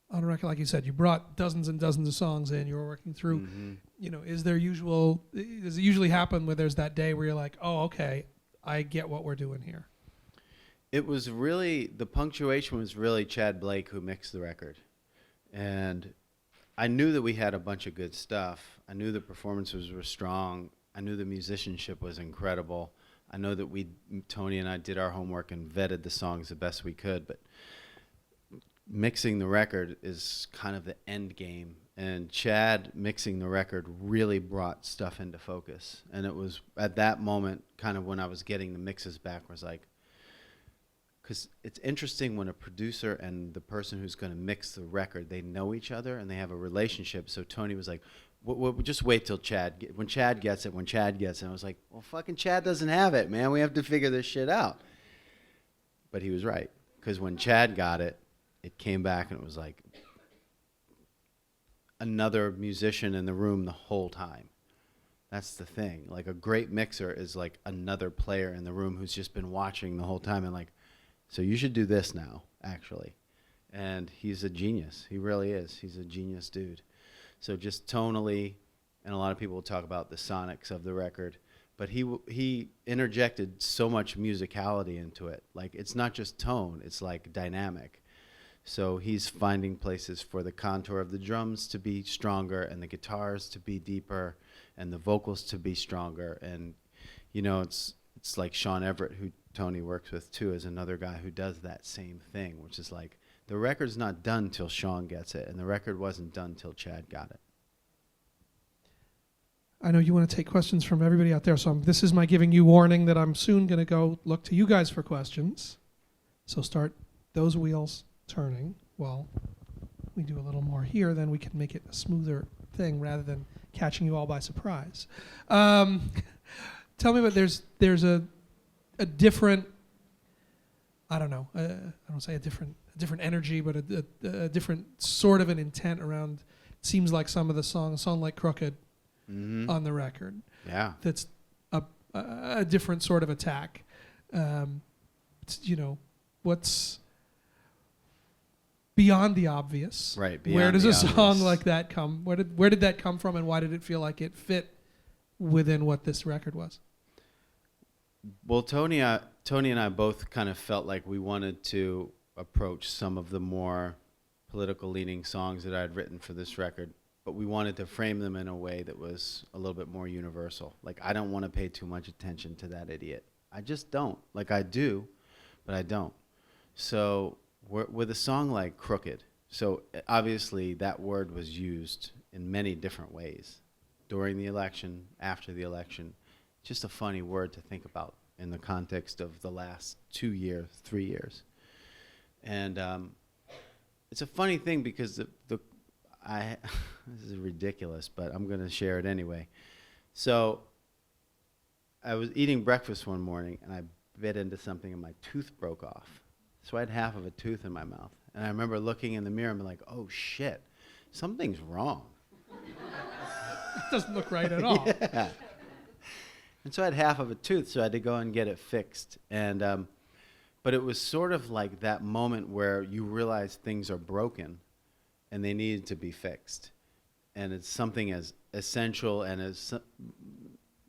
on a record? Like you said, you brought dozens and dozens of songs in, you were working through. Mm-hmm. Does it usually happen where there's that day where you're like, oh, okay, I get what we're doing here? It was really, the punctuation was really Chad Blake who mixed the record. And I knew that we had a bunch of good stuff. I knew the performances were strong. I knew the musicianship was incredible. I know that Tony and I did our homework and vetted the songs the best we could, but mixing the record is kind of the end game. And Chad mixing the record really brought stuff into focus. And it was at that moment, kind of when I was getting the mixes back, was like, because it's interesting when a producer and the person who's going to mix the record, they know each other and they have a relationship. So Tony was like, just wait till when Chad gets it. And I was like, well, fucking Chad doesn't have it, man. We have to figure this shit out. But he was right, because when Chad got it, it came back and it was like another musician in the room the whole time. That's the thing. Like, a great mixer is like another player in the room who's just been watching the whole time and like, so you should do this now, actually. And he's a genius. He really is. He's a genius dude. So just tonally, and a lot of people will talk about the sonics of the record, but he interjected so much musicality into it. Like, it's not just tone, it's like dynamic. So he's finding places for the contour of the drums to be stronger and the guitars to be deeper and the vocals to be stronger. And, you know, it's like Sean Everett, who Tony works with too, is another guy who does that same thing, which is like, the record's not done till Sean gets it, and the record wasn't done till Chad got it. I know you want to take questions from everybody out there, so this is my giving you warning that I'm soon going to go look to you guys for questions. So start those wheels turning while we do a little more here, then we can make it a smoother thing rather than catching you all by surprise. Tell me about, there's a different, I don't know, I don't say a different energy, but a different sort of an intent around, it seems like some of the songs, a song like Crooked on the record. Yeah. That's a different sort of attack. You know, what's beyond the obvious? Right. Where does a song like that come? Where did that come from, and why did it feel like it fit within what this record was? Well, Tony and I both kind of felt like we wanted to approach some of the more political leaning songs that I had written for this record, but we wanted to frame them in a way that was a little bit more universal. Like, I don't want to pay too much attention to that idiot. I just don't. Like, I do, but I don't. So with a song like Crooked, so obviously that word was used in many different ways during the election, after the election. Just a funny word to think about in the context of the last 2 years, 3 years. And it's a funny thing because this is ridiculous, but I'm going to share it anyway. So I was eating breakfast one morning, and I bit into something, and my tooth broke off. So I had half of a tooth in my mouth. And I remember looking in the mirror and being like, oh, shit, something's wrong. It doesn't look right at all. Yeah. And so I had half of a tooth, so I had to go and get it fixed. And but it was sort of like that moment where you realize things are broken and they needed to be fixed. And it's something as essential and as,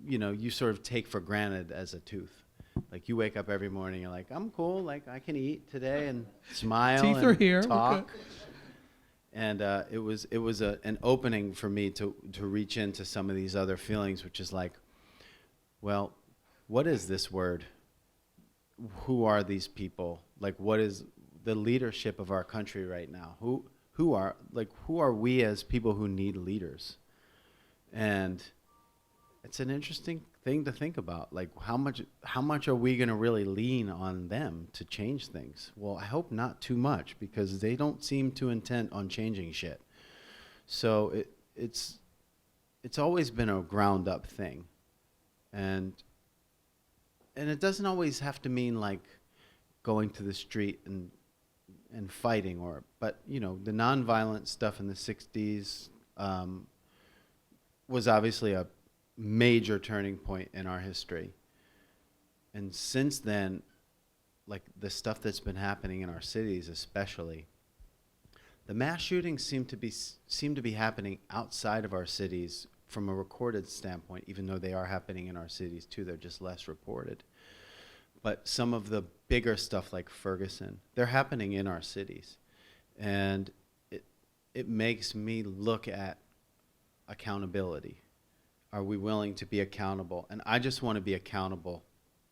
you know, you sort of take for granted as a tooth. Like, you wake up every morning, you're like, I'm cool, like, I can eat today and smile Teeth and are here. talk. And it was an opening for me to reach into some of these other feelings, which is like, well, what is this word? Who are these people? Like, what is the leadership of our country right now? Who are we as people who need leaders? And it's an interesting thing to think about. Like, how much are we going to really lean on them to change things? Well, I hope not too much, because they don't seem too intent on changing shit. So it's always been a ground up thing. And it doesn't always have to mean like going to the street and fighting, but you know, the nonviolent stuff in the 60s was obviously a major turning point in our history. And since then, like, the stuff that's been happening in our cities, especially, the mass shootings seem to be happening outside of our cities from a recorded standpoint, even though they are happening in our cities too. They're just less reported. But some of the bigger stuff like Ferguson, they're happening in our cities. And it makes me look at accountability. Are we willing to be accountable? And I just want to be accountable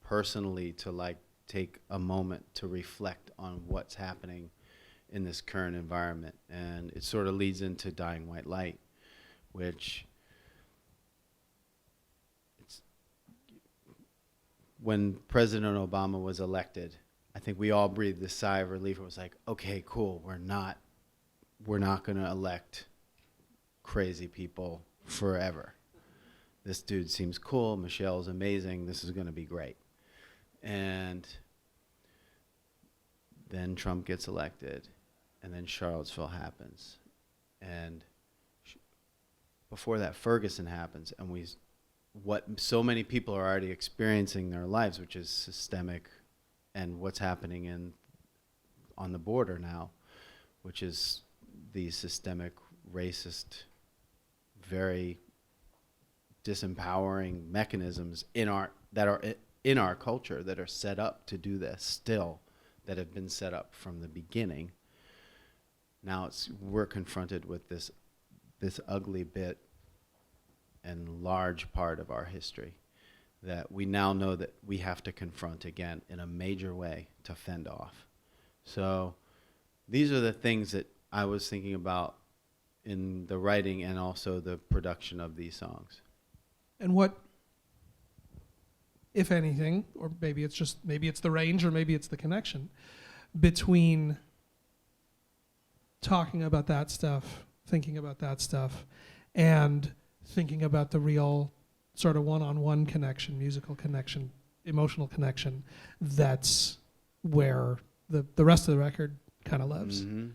personally, to like take a moment to reflect on what's happening in this current environment. And it sort of leads into Dying White Light, which when President Obama was elected, I think we all breathed a sigh of relief. It was like, okay, cool, we're not going to elect crazy people forever. This dude seems cool, Michelle's amazing, this is going to be great. And then Trump gets elected, and then Charlottesville happens. And before that, Ferguson happens, and what so many people are already experiencing in their lives, which is systemic, and what's happening on the border now, which is these systemic, racist, very disempowering mechanisms that are in our culture that are set up to do this still, that have been set up from the beginning. Now we're confronted with this ugly bit and large part of our history that we now know that we have to confront again in a major way to fend off. So these are the things that I was thinking about in the writing and also the production of these songs. And what, if anything, or maybe it's the range or maybe it's the connection between talking about that stuff, thinking about that stuff, and thinking about the real sort of one-on-one connection, musical connection, emotional connection, that's where the rest of the record kind of lives. Mm-hmm.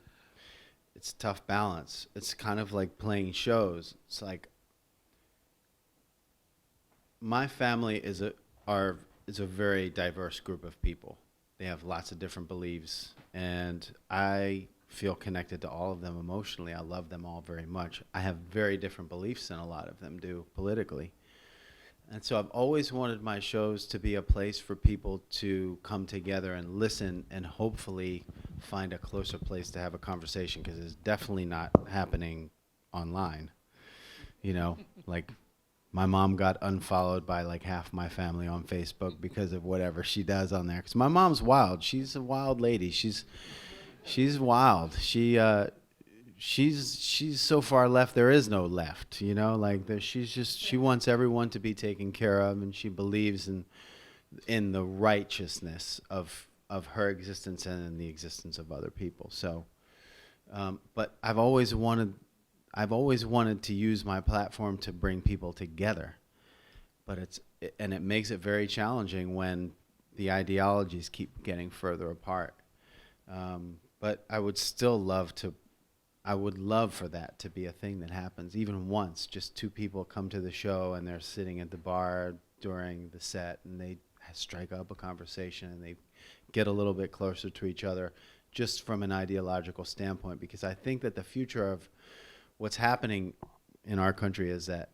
It's a tough balance. It's kind of like playing shows. It's like my family is a very diverse group of people. They have lots of different beliefs, and I feel connected to all of them emotionally. I love them all very much. I have very different beliefs than a lot of them do politically. And so I've always wanted my shows to be a place for people to come together and listen and hopefully find a closer place to have a conversation, because it's definitely not happening online. You know, like my mom got unfollowed by like half my family on Facebook because of whatever she does on there. Because my mom's wild. She's a wild lady. She's wild. She's so far left there is no left, you know, like she wants everyone to be taken care of, and she believes in the righteousness of her existence and in the existence of other people. So but I've always wanted to use my platform to bring people together, but it makes it very challenging when the ideologies keep getting further apart. But I would love for that to be a thing that happens even once. Just two people come to the show and they're sitting at the bar during the set and they strike up a conversation and they get a little bit closer to each other just from an ideological standpoint. Because I think that the future of what's happening in our country is that,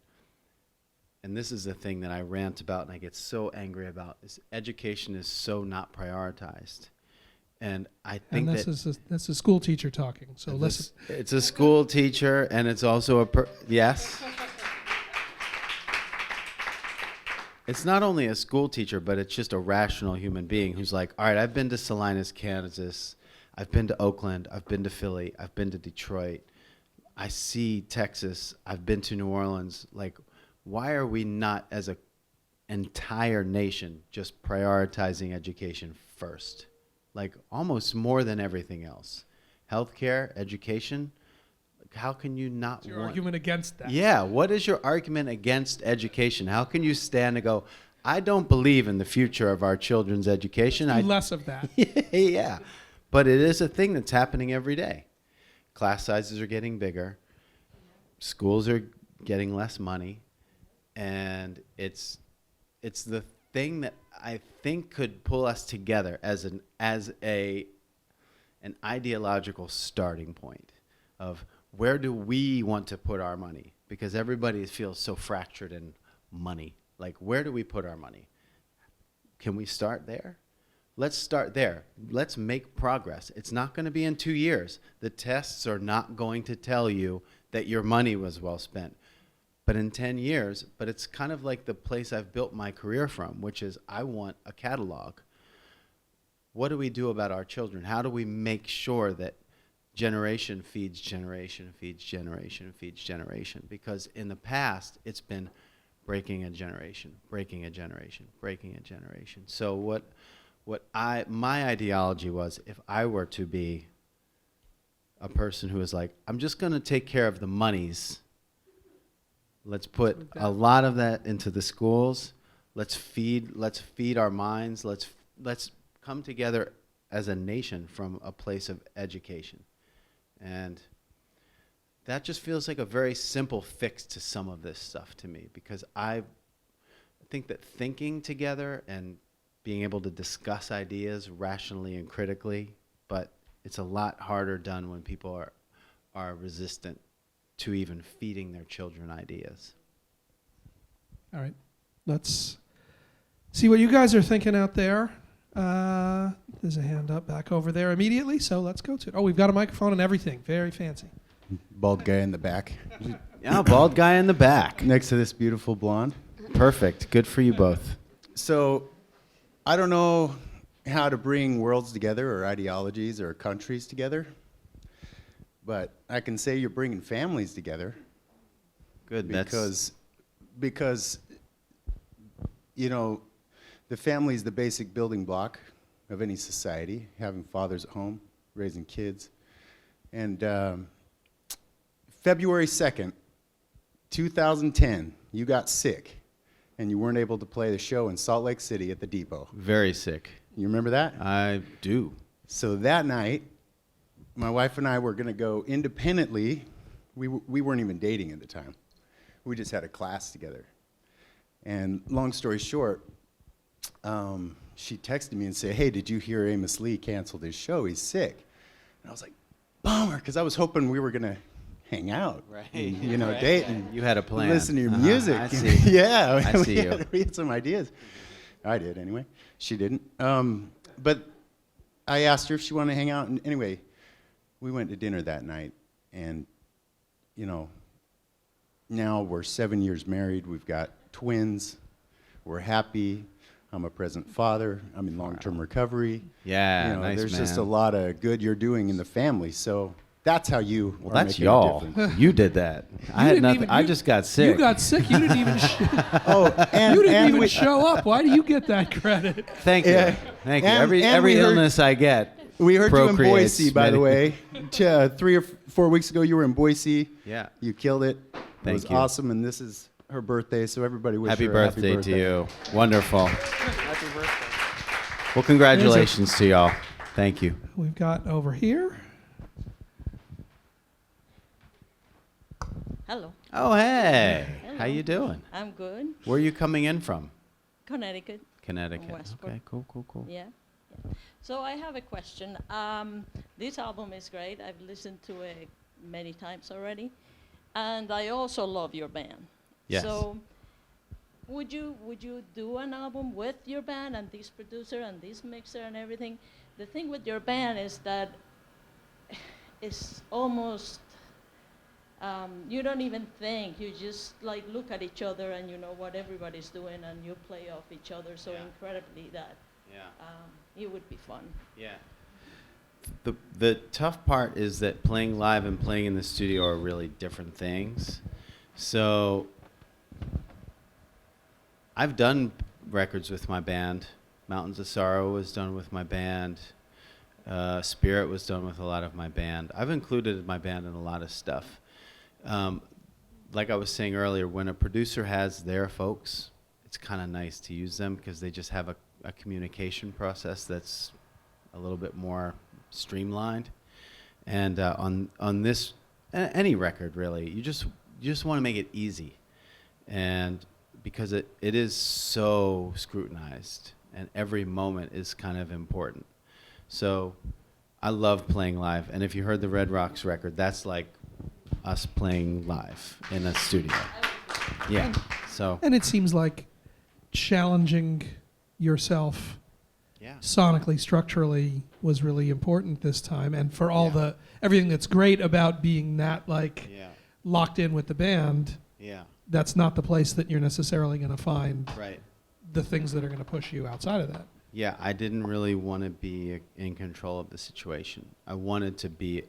and this is the thing that I rant about and I get so angry about, is education is so not prioritized. And I think that's a school teacher talking. So listen. It's a school teacher, and it's also yes. It's not only a school teacher, but it's just a rational human being who's like, all right, I've been to Salinas, Kansas. I've been to Oakland. I've been to Philly. I've been to Detroit. I see Texas. I've been to New Orleans. Like, why are we not, as an entire nation, just prioritizing education first? Like almost more than everything else. Healthcare, education, how can you not What's your argument against that? Yeah, what is your argument against education? How can you stand and go, I don't believe in the future of our children's education. Do less of that. Yeah, but it is a thing that's happening every day. Class sizes are getting bigger. Schools are getting less money. And it's the thing that I think could pull us together as an ideological starting point of where do we want to put our money? Because everybody feels so fractured in money. Like, where do we put our money? Can we start there? Let's start there. Let's make progress. It's not going to be in 2 years. The tests are not going to tell you that your money was well spent. But in 10 years, but it's kind of like the place I've built my career from, which is I want a catalog. What do we do about our children? How do we make sure that generation feeds generation, feeds generation, feeds generation. Because in the past, it's been breaking a generation, breaking a generation, breaking a generation. So my ideology was, if I were to be a person who is like, I'm just going to take care of the monies. Let's put a lot of that into the schools. Let's feed our minds. Let's come together as a nation from a place of education. And that just feels like a very simple fix to some of this stuff to me, because I think that thinking together and being able to discuss ideas rationally and critically, but it's a lot harder done when people are resistant to even feeding their children ideas. All right. Let's see what you guys are thinking out there. There's a hand up back over there immediately, so let's go to it. Oh, we've got a microphone and everything. Very fancy. Bald guy in the back. Yeah, bald guy in the back. Next to this beautiful blonde. Perfect. Good for you both. So, I don't know how to bring worlds together or ideologies or countries together, but I can say you're bringing families together. Good. Because you know, the family is the basic building block of any society, having fathers at home, raising kids. And February 2nd, 2010, you got sick, and you weren't able to play the show in Salt Lake City at the Depot. Very sick. You remember that? I do. So that night, my wife and I were going to go independently. We weren't even dating at the time. We just had a class together. And long story short, she texted me and said, hey, did you hear Amos Lee canceled his show? He's sick. And I was like, bummer, because I was hoping we were going to hang out, right? And, you know, date and you had a plan. Listen to your music. I see. Yeah, I see we had some ideas. I did anyway. She didn't. But I asked her if she wanted to hang out, and anyway, we went to dinner that night, and you know, now we're 7 years married. We've got twins. We're happy. I'm a present father. I'm in long-term recovery. Yeah, you know, nice, there's man. just a lot of good you're doing in the family. So that's how you. Well, are that's making a y'all. difference. You did that. I had didn't nothing. even- I you- just got sick. You got sick. You didn't even. Oh, and you didn't even we- show up. Why do you get that credit? Thank you. Yeah. Thank you. And- Every and we heard- illness I get. We heard you in procreates Boise, by the medi- way. 3 or 4 weeks ago, you were in Boise. Yeah. You killed it. It Thank was you. awesome, and this is her birthday, so everybody wish Happy her a birthday to you. Wonderful. Happy birthday. Well, congratulations to y'all. Thank you. We've got over here. Hello, Oh, hey. Hello. How you doing? I'm good. Where are you coming in from? Connecticut, Connecticut. Westport. Okay, cool. yeah. So I have a question. This album is great. I've listened to it many times already, and I also love your band. Yes. So would you do an album with your band and this producer and this mixer and everything? The thing with your band is that it's almost you don't even think. You just like look at each other and you know what everybody's doing and you play off each other so Yeah. incredibly that Yeah. it would be fun. Yeah. The tough part is that playing live and playing in the studio are really different things. So I've done records with my band. Mountains of Sorrow was done with my band. Spirit was done with a lot of my band. I've included my band in a lot of stuff. Like I was saying earlier, when a producer has their folks, it's kind of nice to use them because they just have a communication process that's a little bit more streamlined. And on this, any record really, you just want to make it easy, and because it is so scrutinized, and every moment is kind of important. So I love playing live, and if you heard the Red Rocks record, that's like us playing live in a studio. Yeah. So And it seems like challenging yourself yeah. sonically, structurally was really important this time. And for all Yeah. the everything that's great about being that like Yeah. locked in with the band, Yeah. that's not the place that you're necessarily going to find Right. the things that are going to push you outside of that. Yeah, I didn't really want to be in control of the situation. I wanted to be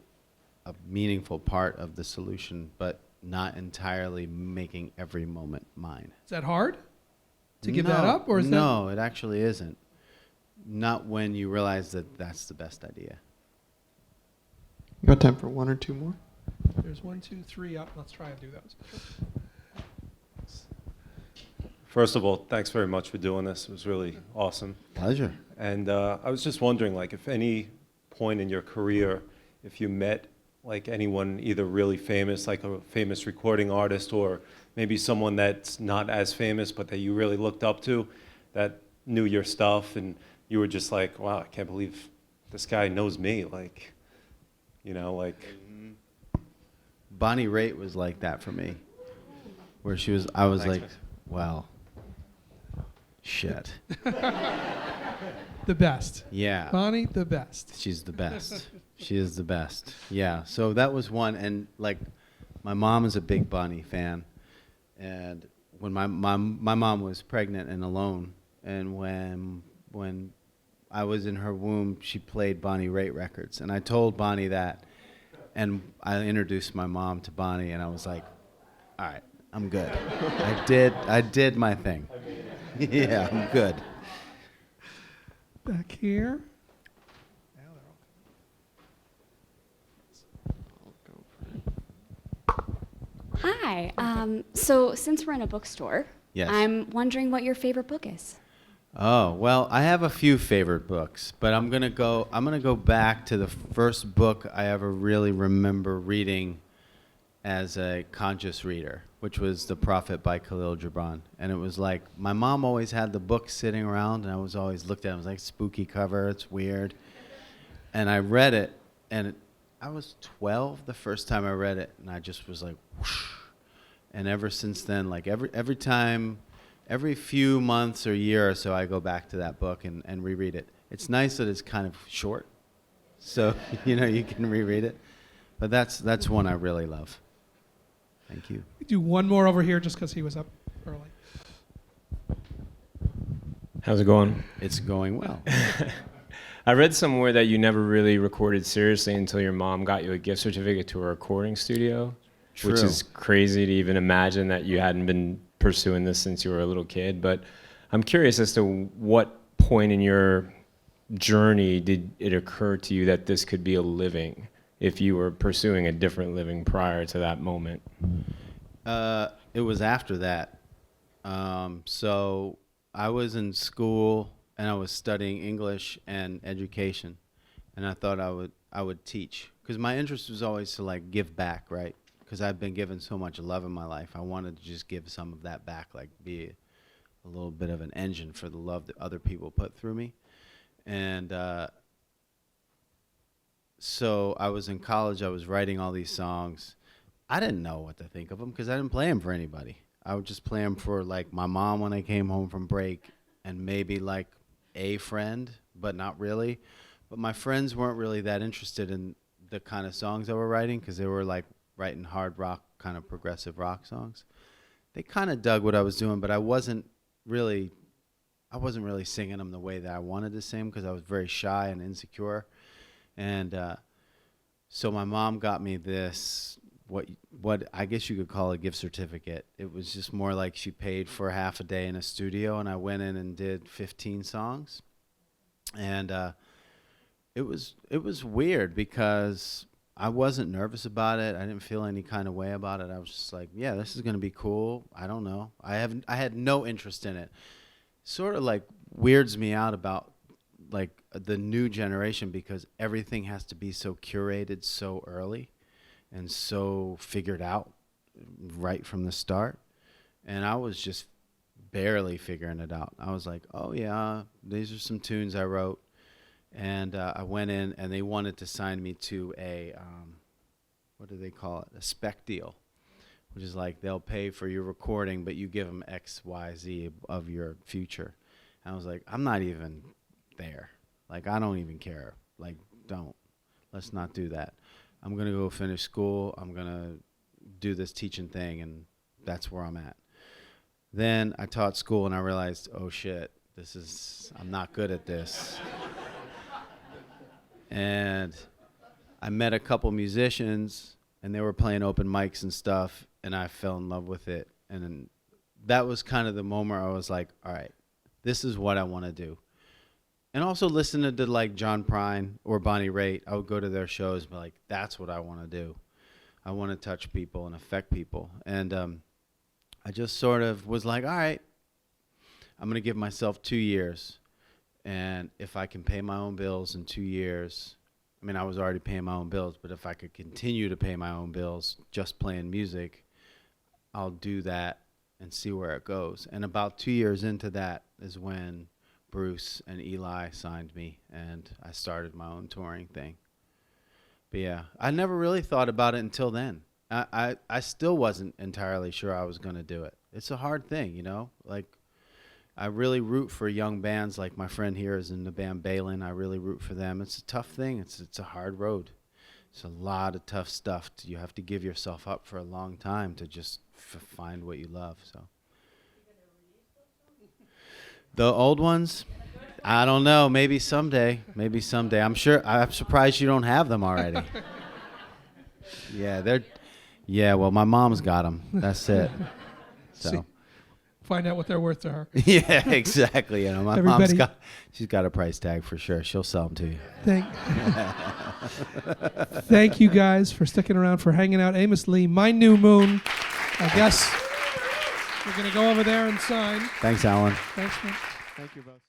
a meaningful part of the solution, but not entirely making every moment mine. Is that hard to give that up, or is that? No, it actually isn't. Not when you realize that that's the best idea. You got time for one or two more? There's 1, 2, 3 up. Let's try and do those. First of all, thanks very much for doing this. It was really awesome. Pleasure. And I was just wondering, like, if any point in your career, if you met like anyone either really famous, like a famous recording artist, or maybe someone that's not as famous but that you really looked up to, that knew your stuff, and you were just like, wow, I can't believe this guy knows me. Like, you know, like. Bonnie Raitt was like that for me, where I was Thanks, like, man. wow, shit. The best. Yeah. Bonnie, the best. She's the best. She is the best. Yeah. So that was one. And like, my mom is a big Bonnie fan. And when my mom was pregnant and alone, and when I was in her womb, she played Bonnie Raitt records. And I told Bonnie that. And I introduced my mom to Bonnie, and I was like, all right, I'm good. I did my thing. Yeah, I'm good. Back here. Hi. So since we're in a bookstore, Yes. I'm wondering what your favorite book is. Oh, well, I have a few favorite books, but I'm gonna go back to the first book I ever really remember reading as a conscious reader, which was The Prophet by Khalil Gibran. And it was like, my mom always had the book sitting around, and I was always looked at it, it was like spooky cover, it's weird. And I read it, and I was 12 the first time I read it, and I just was like, whoosh. And ever since then, like every few months or year or so, I go back to that book and reread it. It's nice that it's kind of short, so you can reread it. But that's one I really love. Thank you. We do one more over here just because he was up early. How's it going? It's going well. I read somewhere that you never really recorded seriously until your mom got you a gift certificate to a recording studio, which True. is crazy to even imagine that you hadn't been pursuing this since you were a little kid. But I'm curious as to what point in your journey did it occur to you that this could be a living, if you were pursuing a different living prior to that moment? It was after that. So I was in school and I was studying English and education, and I thought I would teach, because my interest was always to like give back, right? Because I've been given so much love in my life. I wanted to just give some of that back, like be a little bit of an engine for the love that other people put through me. And so I was in college, I was writing all these songs. I didn't know what to think of them because I didn't play them for anybody. I would just play them for like my mom when I came home from break, and maybe like a friend, but not really. But my friends weren't really that interested in the kind of songs I were writing, because they were like writing hard rock, kind of progressive rock songs. They kind of dug what I was doing, but I wasn't really singing them the way that I wanted to sing, because I was very shy and insecure. And so my mom got me this, what I guess you could call a gift certificate. It was just more like she paid for half a day in a studio, and I went in and did 15 songs. And it was weird because I wasn't nervous about it. I didn't feel any kind of way about it. I was just like, yeah, this is going to be cool. I don't know. I had no interest in it. Sort of like weirds me out about like the new generation, because everything has to be so curated so early and so figured out right from the start. And I was just barely figuring it out. I was like, oh yeah, these are some tunes I wrote. And I went in, and they wanted to sign me to a, what do they call it? A spec deal, which is like they'll pay for your recording, but you give them X, Y, Z of your future. And I was like, I'm not even there. Like, I don't even care. Like, let's not do that. I'm going to go finish school. I'm going to do this teaching thing, and that's where I'm at. Then I taught school, and I realized, oh shit, I'm not good at this. And I met a couple musicians, and they were playing open mics and stuff, and I fell in love with it. And then that was kind of the moment I was like, all right, this is what I want to do. And also listening to like John Prine or Bonnie Raitt, I would go to their shows and be like, that's what I want to do. I want to touch people and affect people. And I just sort of was like, all right, I'm going to give myself 2 years. And if I can pay my own bills in 2 years, I mean, I was already paying my own bills, but if I could continue to pay my own bills just playing music, I'll do that and see where it goes. And about 2 years into that is when Bruce and Eli signed me, and I started my own touring thing. But yeah, I never really thought about it until then. I still wasn't entirely sure I was going to do it. It's a hard thing, you know? Like, I really root for young bands. Like my friend here is in the band Balin. I really root for them. It's a tough thing. It's a hard road. It's a lot of tough stuff. You have to give yourself up for a long time to just find what you love. So the old ones, I don't know. Maybe someday. Maybe someday. I'm surprised you don't have them already. Yeah, well, my mom's got them. That's it. So. See, find out what they're worth to her. Yeah, exactly. You know, my Everybody- mom's she's got a price tag for sure. She'll sell them to you. Thank you guys for sticking around, for hanging out. Amos Lee, My New Moon. I guess we're going to go over there and sign. Thanks, Alan. Thanks, man. Thank you both.